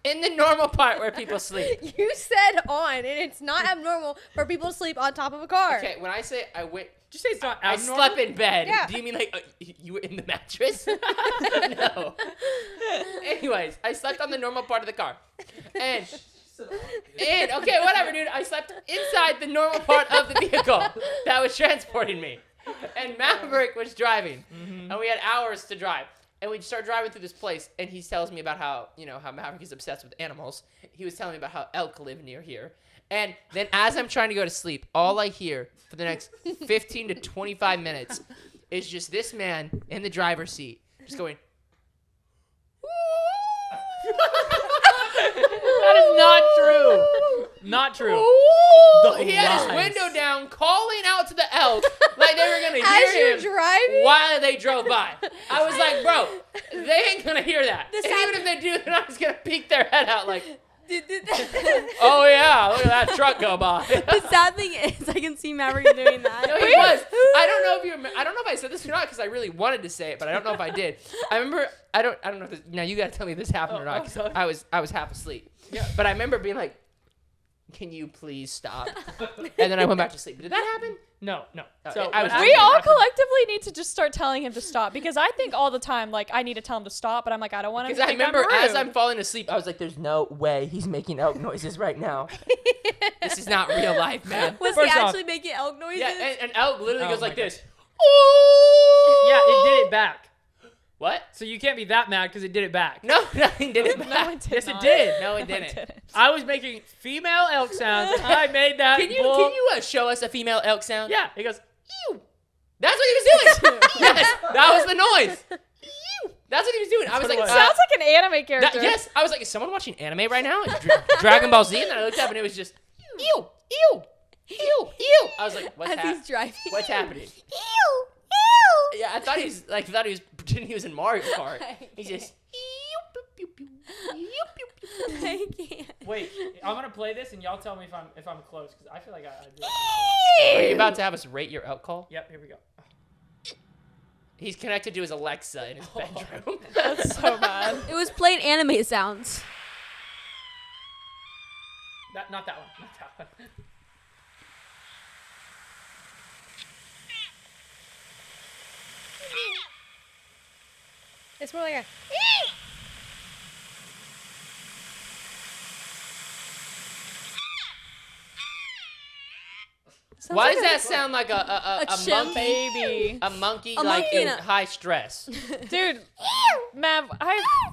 A: In the normal part where people sleep.
E: You said on, and it's not abnormal for people to sleep on top of a car.
A: Okay, when I say I went,
B: Did you say it's not
A: I
B: abnormal?
A: slept in bed.
E: Yeah.
A: Do you mean like you were in the mattress? No. Anyways, I slept on the normal part of the car, and okay, whatever, dude. I slept inside the normal part of the vehicle that was transporting me, and Maverick was driving, and we had hours to drive. And we start driving through this place, and he tells me about how Maverick is obsessed with animals. He was telling me about how elk live near here. And then as I'm trying to go to sleep, all I hear for the next 15 to 25 minutes is just this man in the driver's seat just going,
B: That is not true. Not true. The
A: he had his
B: lies.
A: window down, calling out to the elk like they were gonna
E: As
A: hear
E: you're
A: him
E: driving?
A: while they drove by. I was like, bro, they ain't gonna hear that.
D: The
A: And
D: sad-
A: even if they do, then I was gonna peek their head out like, oh yeah, look at that truck go by.
D: The sad thing is, I can see Maverick doing that.
A: No, he was. I don't know if you remember. I don't know if I said this or not because I really wanted to say it, but I don't know if I did. I remember. I don't know. If this, now you gotta tell me if this happened or not. 'Cause
B: sorry.
A: I was half asleep.
B: Yeah.
A: But I remember being like, "Can you please stop?" And then I went back to sleep. Did that happen?
B: No.
A: Oh,
B: So
A: I was-
B: what
C: We
B: actually
C: all
B: happened-
C: collectively need to just start telling him to stop because I think all the time, like, I need to tell him to stop, but I'm like, I don't want him
A: Because
C: to
A: I
C: think I'm
A: remember as
C: rude.
A: I'm falling asleep, I was like, "There's no way he's making elk noises right now. This is not real life, man."
D: Was
B: First
D: he
B: off-
D: actually making elk noises?
A: Yeah, and elk literally
B: Oh
A: goes
B: my
A: like
B: God.
A: this.
B: Yeah, it did it back.
A: What?
B: So you can't be that mad because it did it back.
A: No, nothing did it back.
C: No, it did
B: Yes,
C: not.
B: it did.
A: No, it
C: No,
A: didn't.
B: I was making female elk sounds. I made that.
A: Can you show us a female elk sound?
B: Yeah, it goes.
A: Ew. That's what he was doing. Yes, that was the noise. Ew. That's what he was doing. I was
B: what
A: like,
B: it was.
C: Sounds like an anime character.
A: yes. I was like, is someone watching anime right now? Dragon Ball Z? And then I looked up and it was just, ew, ew, Ew, ew. I was like, what's
D: As he's driving.
A: What's happening?
D: Ew, ew.
A: Yeah, I thought he was pretending he was in Mario Kart. He's just.
D: I can't.
B: Wait, I'm gonna play this and y'all tell me if I'm close because I feel like I do.
A: Are you about to have us rate your alcohol?
B: Yep, here we go.
A: He's connected to his Alexa in his bedroom.
C: That's so bad.
D: It was playing anime sounds.
B: Not that one. Not that one.
E: It's more like a.
C: Sounds
A: Why
C: like
A: does that sound like a
C: chimp
A: monkey?
C: baby?
A: A monkey
D: A
A: like
D: monkey
A: in
D: in a-
A: high stress.
C: Dude, Mav,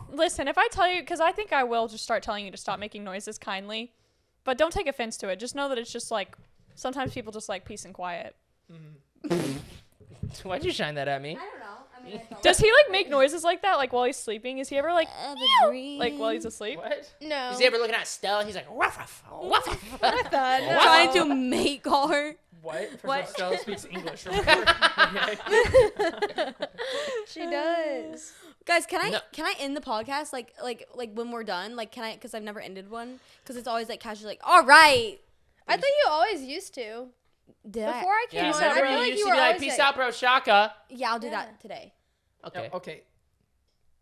C: listen, if I tell you, because I think I will just start telling you to stop making noises kindly, but don't take offense to it. Just know that it's just like, sometimes people just like peace and quiet.
A: Why'd you shine that at me?
D: I don't know. I mean, I felt
C: Does he like make noises like that, like while he's sleeping? Is he ever like while he's asleep?
B: What?
E: No.
A: Is he ever looking at Stella? He's like, ruff, ruff, ruff, ruff.
E: No.
D: trying to mate call her.
B: What? First
D: What?
B: off, Stella speaks English. Remember? Okay.
E: She does.
D: Guys, can I
A: No.
D: end the podcast like when we're done? Like, can I? Because I've never ended one. Because it's always like casually like, all right.
E: I thought you always used to.
D: Did
E: Before I came
A: Yeah,
E: on, I
A: remember
E: feel
A: you
E: like
A: used
E: you
A: to
E: were
A: be like,
E: always
A: peace
E: like,
A: out, bro, shaka.
D: Yeah, I'll do
E: Yeah.
D: that today.
A: Okay.
B: Okay.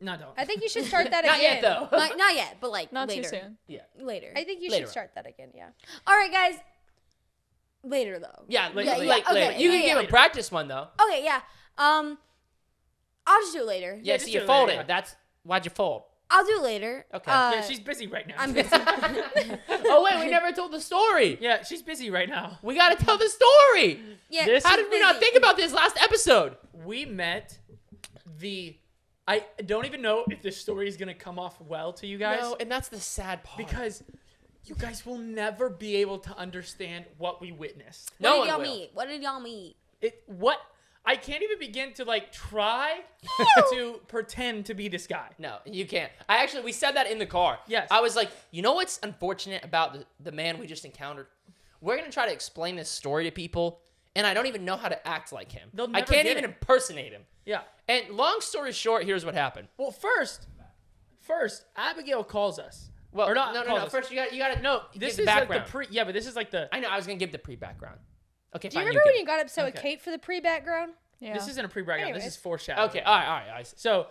B: No, don't.
E: I think you should start that
A: Not
E: again.
A: yet, though.
D: Not yet, but like
C: Not
D: later.
C: too soon.
D: Later.
E: I think you
A: Later
E: should
A: on.
E: start that again, yeah.
D: All right, guys. Later though.
A: Yeah,
B: Later,
A: like,
B: later.
A: like later.
D: Okay,
A: You
D: yeah,
A: can give
D: yeah.
A: a practice one, though.
D: Okay, yeah. I'll just do it later.
A: Yeah,
B: just
A: so
B: do
A: you
B: it
A: folded.
B: later.
A: That's why'd you fold?
D: I'll do it later.
A: Okay.
B: Yeah, she's busy right now.
D: I'm busy.
A: Oh, wait, we never told the story.
B: Yeah, she's busy right now.
A: We got to tell the story.
D: Yeah.
B: This-
A: How
D: she's
A: did we not
D: busy.
A: think about this last episode?
B: We met I don't even know if this story is going to come off well to you guys.
A: No, and that's the sad part.
B: Because you guys will never be able to understand what we witnessed.
A: no
D: What
A: one
D: did y'all
A: will.
D: meet? What did y'all meet?
B: I can't even begin to like try to pretend to be this guy.
A: No, you can't. We said that in the car.
B: Yes.
A: I was like, you know what's unfortunate about the man we just encountered? We're going to try to explain this story to people, and I don't even know how to act like him.
B: They'll
A: I
B: never
A: can't
B: get
A: even
B: it.
A: impersonate him.
B: Yeah.
A: And long story short, here's what happened.
B: Well, first, Abigail calls us.
A: Well,
B: Or not
A: no.
B: calls us.
A: First, you got to know.
B: This
A: give
B: is
A: the
B: like
A: background.
B: the but this is like the.
A: I know. I was going to give the pre-background. Okay,
E: Do you
A: fine.
E: remember
A: give
E: when you got upset with
B: Okay.
E: Kate for the pre-background?
C: Yeah.
B: This isn't a pre-background. This
E: Anyways.
B: is foreshadowing.
A: Okay, all right.
B: So,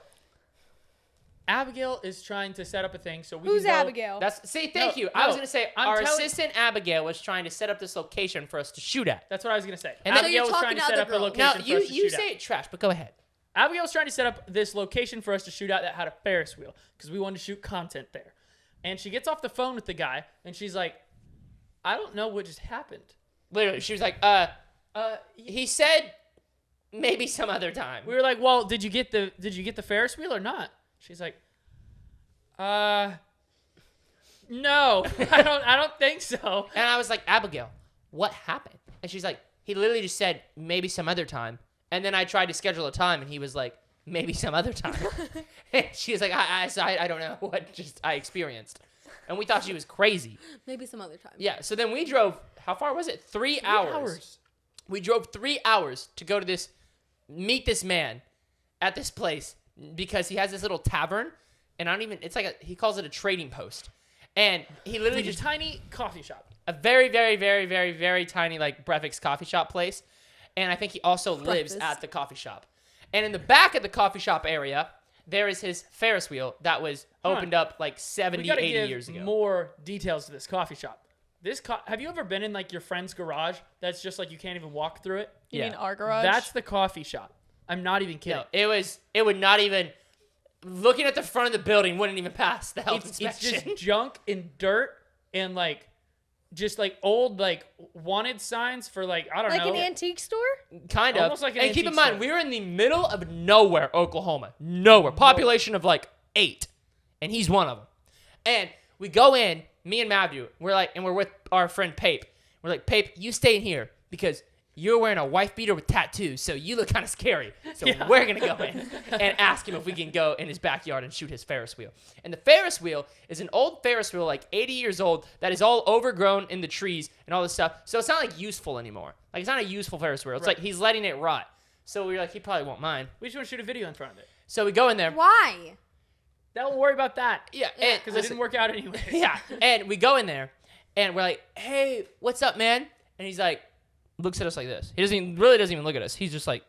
B: Abigail is trying to set up a thing so we
E: Who's
B: can go.
E: Abigail?
A: Thank
B: No,
A: you. I was
B: no,
A: going to say
B: I'm
A: our
B: telling-
A: assistant Abigail was trying to set up this location for us to shoot at.
B: That's what I was gonna say.
A: And then-
B: Abigail
D: So you're
B: was trying
D: talking
B: to
D: to
B: set
D: other
B: up a
D: girls.
B: location
A: Now,
B: for us to
A: you
B: shoot
A: say
B: at.
A: it trash, but go ahead.
B: Abigail was trying to set up this location for us to shoot at that had a Ferris wheel because we wanted to shoot content there. And she gets off the phone with the guy and she's like, I don't know what just happened.
A: Literally, she was like, he said maybe some other time.
B: We were like, well, did you get the Ferris wheel or not? She's like, no, I don't think so.
A: And I was like, Abigail, what happened? And she's like, he literally just said maybe some other time. And then I tried to schedule a time, and he was like, maybe some other time. And she was like, I don't know what just I experienced. And we thought she was crazy.
D: Maybe some other time.
A: Yeah, so then we drove, how far was it? 3 hours. We drove 3 hours to go to meet this man at this place because he has this little tavern. And he calls it a trading post. And he literally
B: It's
A: just
B: a tiny coffee shop.
A: a very, very, very, very, very tiny like breakfast coffee shop place. And I think he also lives
D: Breakfast.
A: at the coffee shop. And in the back of the coffee shop area, there is his Ferris wheel that was opened up like
B: We
A: 70,
B: gotta
A: 80
B: give
A: years ago.
B: more details to this coffee shop. Have you ever been in like your friend's garage that's just like you can't even walk through it?
C: You
A: Yeah.
C: mean our garage?
B: That's the coffee shop. I'm not even kidding.
A: No, it would not even, looking at the front of the building wouldn't even pass the health
B: It's
A: inspection.
B: just junk and dirt and like just like old like wanted signs for like I don't
E: Like
B: know.
E: an antique store?
A: Kind of.
B: Almost like an
A: and keep in
B: antique
A: mind,
B: store.
A: we were in the middle of nowhere, Oklahoma. Nowhere. Population of like 8. And he's one of them. And we go in, me and Matthew, we're with our friend Pape. We're like, Pape, you stay in here because you're wearing a wife beater with tattoos, so you look kind of scary. So we're going to go in and ask him if we can go in his backyard and shoot his Ferris wheel. And the Ferris wheel is an old Ferris wheel, like 80 years old, that is all overgrown in the trees and all this stuff. So it's not like useful anymore. Like it's not a useful Ferris wheel. It's like he's letting it rot. So we're like, he probably won't mind.
B: We just want to shoot a video in front of it.
A: So we go in there.
D: Why?
B: Don't worry about that.
A: Yeah.
B: Because it didn't work out anyway.
A: Yeah. And we go in there and we're like, hey, what's up, man? And he's like, looks at us like this. He really doesn't even look at us. He's just like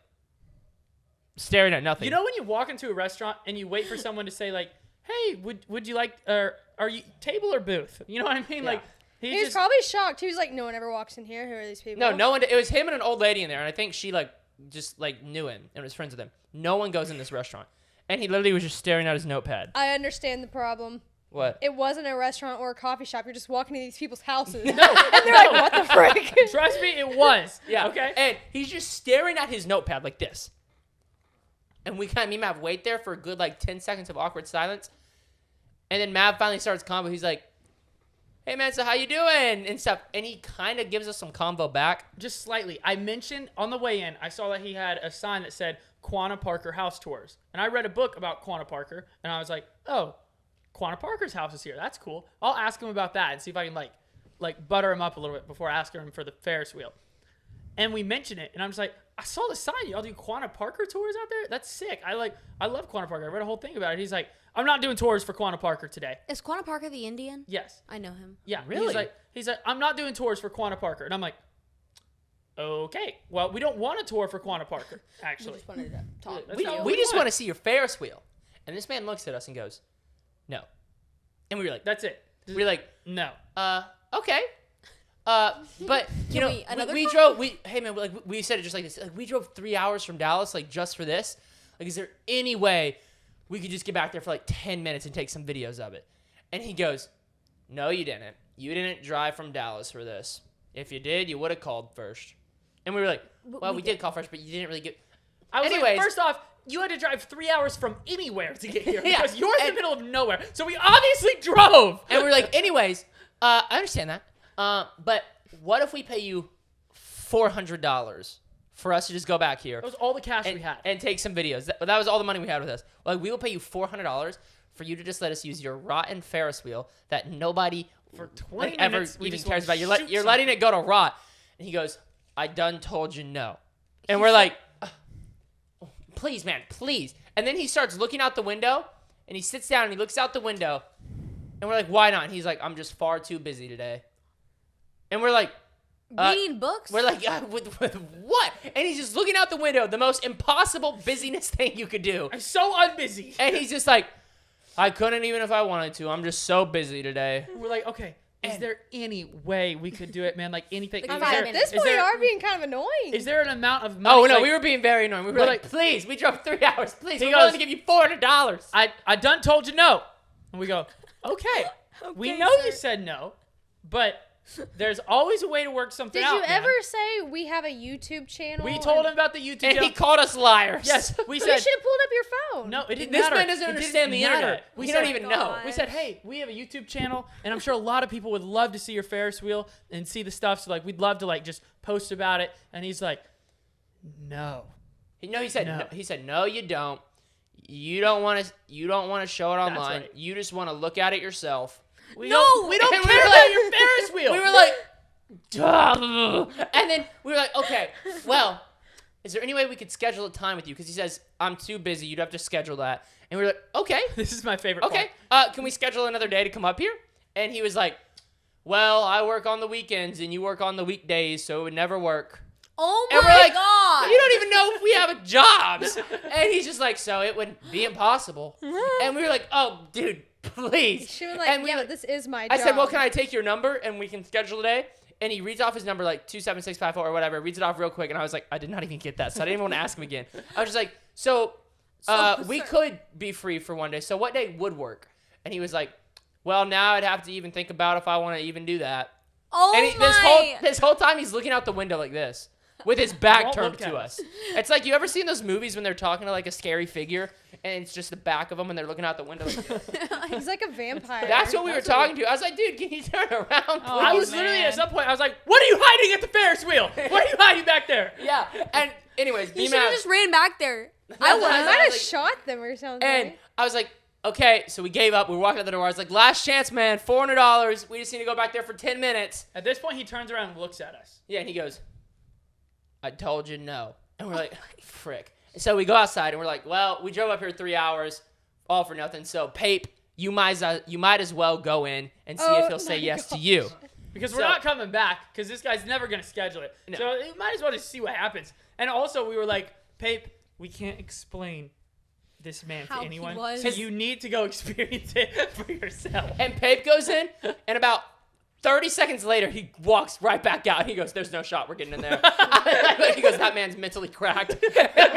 A: staring at nothing.
B: You know when you walk into a restaurant and you wait for someone to say like, "Hey, would you like are you table or booth?" You know what I mean?
A: Yeah.
B: Like
E: He was probably shocked. He was like, no one ever walks in here. Who are these people?
A: No one. It was him and an old lady in there, and I think she like just like knew him and was friends with him. No one goes in this restaurant, and he literally was just staring at his notepad.
E: I understand the problem.
A: What?
E: It wasn't a restaurant or a coffee shop. You're just walking to these people's houses.
B: No,
E: and they're like, what the frick?
B: Trust me, it was.
A: Yeah.
B: Okay.
A: And he's just staring at his notepad like this. And me and Mav wait there for a good like 10 seconds of awkward silence. And then Mav finally starts convo. He's like, hey man, so how you doing? And stuff. And he kind of gives us some convo back.
B: Just slightly. I mentioned on the way in, I saw that he had a sign that said Quanah Parker House Tours. And I read a book about Quanah Parker. And I was like, oh, Quanah Parker's house is here. That's cool. I'll ask him about that and see if I can like butter him up a little bit before asking him for the Ferris wheel. And we mentioned it, and I'm just like, I saw the sign. Y'all do Quanah Parker tours out there? That's sick. I love Quanah Parker. I read a whole thing about it. He's like, I'm not doing tours for Quanah Parker today.
D: Is Quanah Parker the Indian?
B: Yes.
D: I know him.
B: Yeah.
A: Really?
B: He's like, I'm not doing tours for Quanah Parker. And I'm like, okay. Well, we don't want a tour for Quanah Parker,
D: I
B: actually.
D: just wanted to talk.
B: That's
A: We
B: not what
A: just
B: want.
A: want to see your Ferris wheel. And this man looks at us and goes, no. And we were like,
B: That's it.
A: we were like,
B: No.
A: okay. But you know,
D: another
A: we
D: call?
A: drove. Hey man, we said it just like this. Like we drove 3 hours from Dallas, like just for this. Like, is there any way we could just get back there for like 10 minutes and take some videos of it? And he goes, no, you didn't. You didn't drive from Dallas for this. If you did, you would have called first. And we were like, well, we did call first, but you didn't really get.
B: I was
A: Anyways.
B: like, first off, you had to drive 3 hours from anywhere to get here
A: Yeah,
B: because you're in the
A: and-
B: middle of nowhere. So we obviously drove.
A: And we're like, anyways, I understand that. But what if we pay you $400 for us to just go back here
B: That was all the cash we
A: and,
B: had.
A: and take some videos? That was all the money we had with us. Like, we will pay you $400 for you to just let us use your rotten Ferris wheel that nobody
B: For 20
A: like, ever
B: minutes, we
A: even
B: just
A: cares
B: wanna
A: about.
B: shoot
A: You're letting it go to rot. And he goes, I done told you no. And we're like, please, man, please. And then he starts looking out the window, and he sits down and he looks out the window, and we're like, why not? And he's like, I'm just far too busy today. And we're like,
D: Reading books?
A: with what? And he's just looking out the window, the most impossible busyness thing you could do.
B: I'm so unbusy.
A: And he's just like, I couldn't even if I wanted to. I'm just so busy today.
B: We're like, okay, is there any way we could do it, man? Like anything?
D: Like
B: Is
D: 5
B: there-
D: minutes.
E: At this
B: is
E: point, you
B: there-
E: are being kind of annoying.
B: Is there an amount of money?
A: Oh, no,
B: like,
A: we were being very annoying. We were
B: We're
A: like,
B: like-
A: please, we drove 3 hours. Please,
B: He
A: we're
B: goes-
A: willing to give you $400.
B: I done told you no. And we go, okay. We
D: Okay,
B: know
D: sir.
B: you said no, but there's always a way to work something
E: Did
B: out.
E: you
B: man.
E: ever say we have a YouTube channel?
B: We told him about the YouTube
A: And he
B: channel.
A: called us liars.
B: Yes, we
E: You
B: said.
E: should have pulled up your phone.
B: No, it didn't
A: This
B: matter.
A: man doesn't
B: It didn't
A: understand the
B: matter.
A: internet.
B: We
A: We
B: said,
A: don't even know.
B: We said, hey, we have a YouTube channel, and I'm sure a lot of people would love to see your Ferris wheel and see the stuff. So like, we'd love to like just post about it. And he's like, no.
A: He said
B: No.
A: no. He said no, you don't. You don't want to show it online.
B: right.
A: You just want to look at it yourself.
B: We
D: No!
B: don't, we don't
A: And we
B: care
A: were
B: about
A: like-
B: your Ferris wheel.
A: We were like, duh. And then we were like, okay, well, is there any way we could schedule a time with you? Because he says I'm too busy. You'd have to schedule that. And we were like, okay,
B: This is my favorite
A: okay. Can we schedule another day to come up here? And he was like, well, I work on the weekends and you work on the weekdays, so it would never work.
D: Oh
A: And
D: my
A: we're like,
D: god!
A: you don't even know if we have jobs. And he's just like, so it would be impossible. And we were like, oh, dude, please.
E: She was like,
A: and we
E: yeah,
A: were-
E: but this is my
A: I
E: job.
A: said, well, can I take your number and we can schedule a day? And he reads off his number like 27654 or whatever, reads it off real quick. And I was like, I did not even get that. So I didn't even want to ask him again. I was just like, we could be free for one day. So what day would work? And he was like, well, now I'd have to even think about if I want to even do that.
D: Oh
A: And
D: my!
A: this whole time he's looking out the window like this. with his back
B: Won't
A: turned
B: look at
A: to
B: us.
A: us. It's like, you ever seen those movies when they're talking to like a scary figure and it's just the back of them and they're looking out the window? Like,
E: He's like a vampire.
A: that's what we were talking to. I was like, dude, can you turn around?
C: Oh,
B: I
A: please?
B: was literally
C: man.
B: at some point, I was like, what are you hiding at the Ferris wheel? What are you hiding back there?
A: Yeah. And anyways,
D: You should have just ran back there.
E: I
A: That's what
E: might
A: I
E: have
A: was
E: shot them or something.
A: And I was like, okay, so we gave up. We were walking out the door. I was like, last chance, man, $400. We just need to go back there for 10 minutes.
B: At this point, he turns around and looks at us.
A: Yeah, and he goes, I told you no. And we're like, frick. And so we go outside, and we're like, well, we drove up here 3 hours, all for nothing. So, Pape, you might as well go in and see if he'll say yes to you.
B: Because we're
A: So-
B: not coming back, because this guy's never going to schedule it.
A: No.
B: So you might as well just see what happens. And also, we were like, Pape, we can't explain this man
D: How
B: to
D: he
B: anyone.
D: was.
B: So you need to go experience it for yourself.
A: And Pape goes in, and about 30 seconds later, he walks right back out. He goes, there's no shot. We're getting in there. He goes, that man's mentally cracked.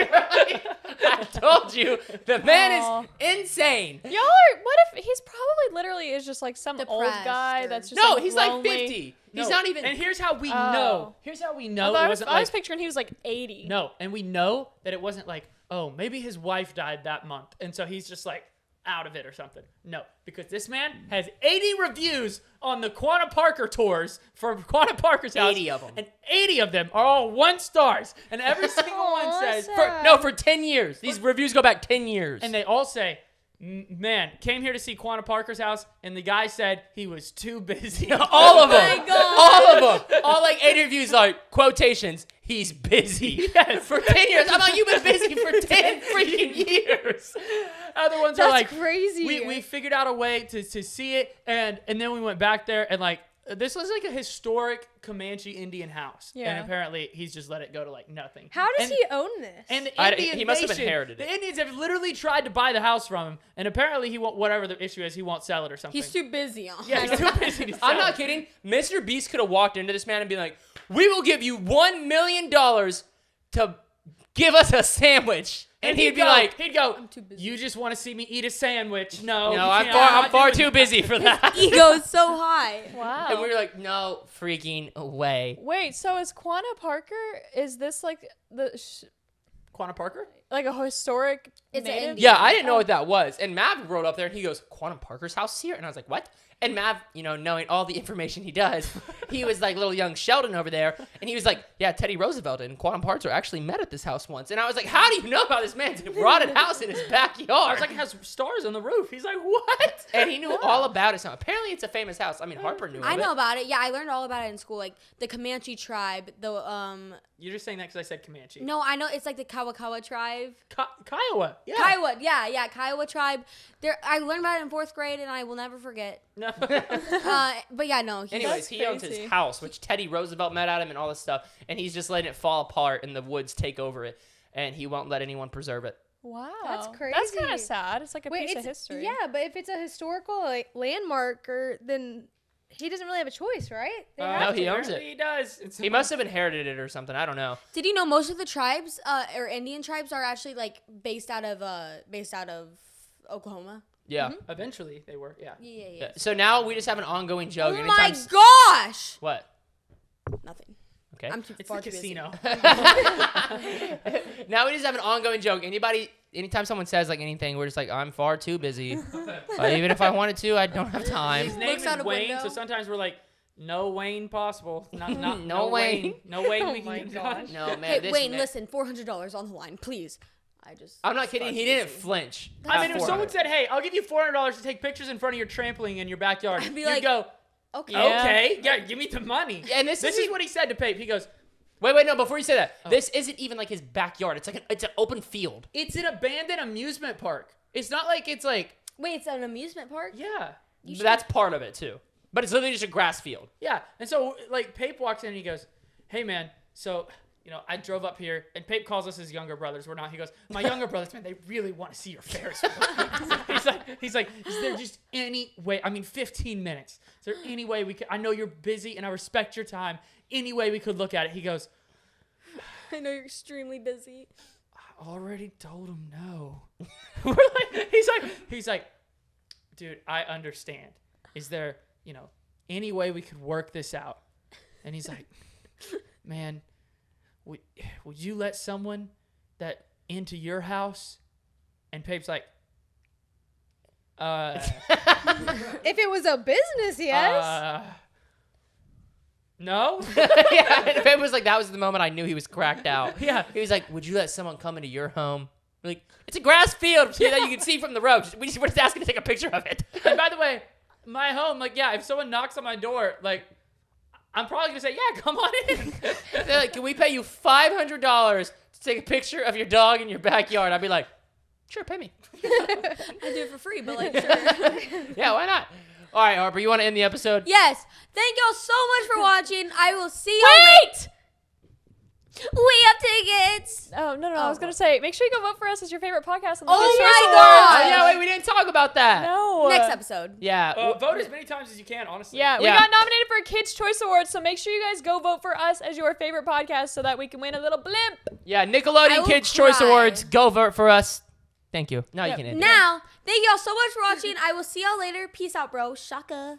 A: I told you, the man
C: Aw.
A: is insane.
C: Y'all are. What if he's probably literally is just like some old
D: Depressed
C: guy
D: or-
C: that's just
A: No,
C: like
A: he's
C: lonely.
A: like 50. He's
B: No,
A: not even.
B: And here's how we
C: Oh.
B: know. Here's how we know
C: I, thought
B: it
C: I was,
B: wasn't
C: I
B: like.
C: was picturing he was like 80.
B: No, and we know that it wasn't like, oh, maybe his wife died that month, and so he's just like out of it or something. No, because this man has 80 reviews on the Quanah Parker tours for Quanah Parker's house.
A: 80 of 'em.
B: And 80 of them are all 1 stars. And every single one
E: Aw,
B: says,
E: sad.
A: for 10 years. These reviews go back 10 years.
B: and they all say, man, came here to see Quanah Parker's house, and the guy said he was too busy.
A: all of them.
D: my God.
A: All of them. All like 8 reviews, like quotations. He's busy.
B: Yes.
A: For 10 years. I'm like, you've been busy for 10 freaking years.
B: Other ones are
E: That's
B: like,
E: crazy.
B: we figured out a way to see it, and then we went back there, and like, this was like a historic Comanche Indian house.
C: Yeah.
B: And apparently he's just let it go to like nothing.
E: How does
B: And-
E: he own this?
B: And the
A: I-
B: Indian
A: he must have
B: Nation,
A: inherited it.
B: The Indians have literally tried to buy the house from him, and apparently he won't. Whatever the issue is, he won't sell it or something.
D: He's too busy.
B: yeah, he's too busy to sell
A: I'm not
B: it.
A: kidding. Mr. Beast could have walked into this man and be like, we will give you $1 million to give us a sandwich. And he'd be like,
B: he'd go,
D: too busy.
B: you just want to see me eat a sandwich? No,
A: no,
B: you
A: I'm
B: can't.
A: far,
B: not
A: I'm far
B: doing
A: too busy for that.
D: Ego's so high.
C: Wow.
A: And we were like, no freaking way.
C: Wait, so is Quanah Parker? Is this like
B: Quanah Parker?
C: like a historic
D: It's an
C: native?
D: Indian.
A: Yeah, I didn't know what that was. And Mav rode up there and he goes, Quanah Parker's house here? And I was like, what? And Mav, you know, knowing all the information he does, he was like little young Sheldon over there. And he was like, yeah, Teddy Roosevelt and Quanah Parker actually met at this house once. And I was like, how do you know about this man's rotted house in his backyard?
B: I was like, it has stars on the roof. He's like, what?
A: and he knew all about it. So apparently it's a famous house. I mean, Harper knew
D: I
A: of
D: know
A: it.
D: about it. Yeah, I learned all about it in school. Like the Comanche tribe.
B: You're just saying that because I said Comanche.
D: No, I know it's like the Kawakawa tribe.
B: Kiowa. Yeah.
D: Kiowa, yeah, Kiowa tribe. I learned about it in 4th grade, and I will never forget.
B: No.
D: But yeah, no.
A: Anyways,
C: That's
A: he owns
C: crazy.
A: his house, which Teddy Roosevelt met at him and all this stuff. And he's just letting it fall apart and the woods take over it. And he won't let anyone preserve it.
C: Wow.
E: That's
C: That's kind
E: crazy.
C: of sad. It's like a piece of
E: it's
C: history.
E: Yeah, but if it's a historical like landmark, then he doesn't really have a choice, right? They
B: Uh,
E: have
A: No, he
E: to.
A: owns it.
B: He does.
A: He must have inherited it or something. I don't know.
D: Did you know most of the tribes, or Indian tribes, are actually like based out of Oklahoma?
A: Yeah.
B: Eventually, they were. Yeah.
D: Yeah.
A: So now we just have an ongoing joke.
D: Oh my
A: Anytime-
D: gosh!
A: What?
D: Nothing.
A: Okay.
D: I'm too
B: It's
D: far
B: the
D: too busy.
B: casino.
A: Now we just have an ongoing joke. Anytime someone says like anything, we're just like, I'm far too busy. Even if I wanted to, I don't have
B: His
A: time.
B: name
D: Looks
B: is
D: out a
B: Wayne,
D: window.
B: so sometimes we're like, no Wayne possible. Not
A: No Wayne.
B: No Wayne
E: Oh
B: we can
E: my
B: get
E: gosh.
B: done.
A: No, man.
D: Hey,
A: this
D: Wayne,
A: man-
D: listen, $400 on the line, please.
A: I'm not kidding. He didn't flinch.
B: I mean,
A: at
B: if someone
A: 400.
B: said, hey, I'll give you $400 to take pictures in front of your trampoline in your backyard,
D: I'd be
B: you'd
D: like,
B: go,
D: Okay.
C: Yeah.
B: okay, yeah, give me the money.
A: And this
B: This
A: is
B: is what he said to Pape. He goes,
A: Wait, no. Before you say that,
B: Oh.
A: this isn't even like his backyard. It's like it's an open field.
B: it's an abandoned amusement park. It's not like it's like,
D: Wait, it's an amusement park?
B: yeah.
A: That's part of it too. But it's literally just a grass field.
B: Yeah. And so, like, Pape walks in and he goes, hey, man, so, you know, I drove up here, and Pape calls us his younger brothers. We're not. He goes, my younger brothers, man, they really want to see your Ferris wheel. he's like, is there just any way? I mean, 15 minutes. Is there any way we could? I know you're busy, and I respect your time. Any way we could look at it? He goes,
D: I know you're extremely busy.
B: I already told him no. he's like, dude, I understand. Is there, you know, any way we could work this out? And he's like, man, would you let someone that into your house? And Pape's like,
E: If it was a business, yes.
B: No.
A: Yeah, and Pape was like, that was the moment I knew he was cracked out.
B: Yeah.
A: He was like, would you let someone come into your home? We're like, it's a grass field that you can see from the road. We're just asking to take a picture of it.
B: And by the way, my home, like, yeah, if someone knocks on my door, like, I'm probably gonna say, yeah, come on in.
A: They're like, can we pay you $500 to take a picture of your dog in your backyard? I'd be like, sure, pay me.
D: I do it for free, but like, sure.
A: Yeah, why not? All right, Harper, you want to end the episode?
D: Yes. Thank y'all so much for watching. I will see y'all.
C: Wait!
D: We have tickets.
C: Oh, no. I was going to say, make sure you go vote for us as your favorite podcast on the
D: Oh
C: Kids'
D: my
C: Choice
D: God.
C: Awards.
A: Oh, yeah, wait, we didn't talk about that.
C: No.
D: Next episode.
A: Yeah.
B: Vote as many times as you can, honestly.
C: Yeah, we
A: Yeah.
C: got nominated for a Kids' Choice Awards, so make sure you guys go vote for us as your favorite podcast so that we can win a little blimp.
A: Yeah,
D: I
A: Nickelodeon
D: will
A: Kids Choice
D: cry.
A: Awards. Go vote for us. Thank you. Now you
C: Yep.
A: can end it.
D: Now, thank y'all so much for watching. I will see y'all later. Peace out, bro. Shaka.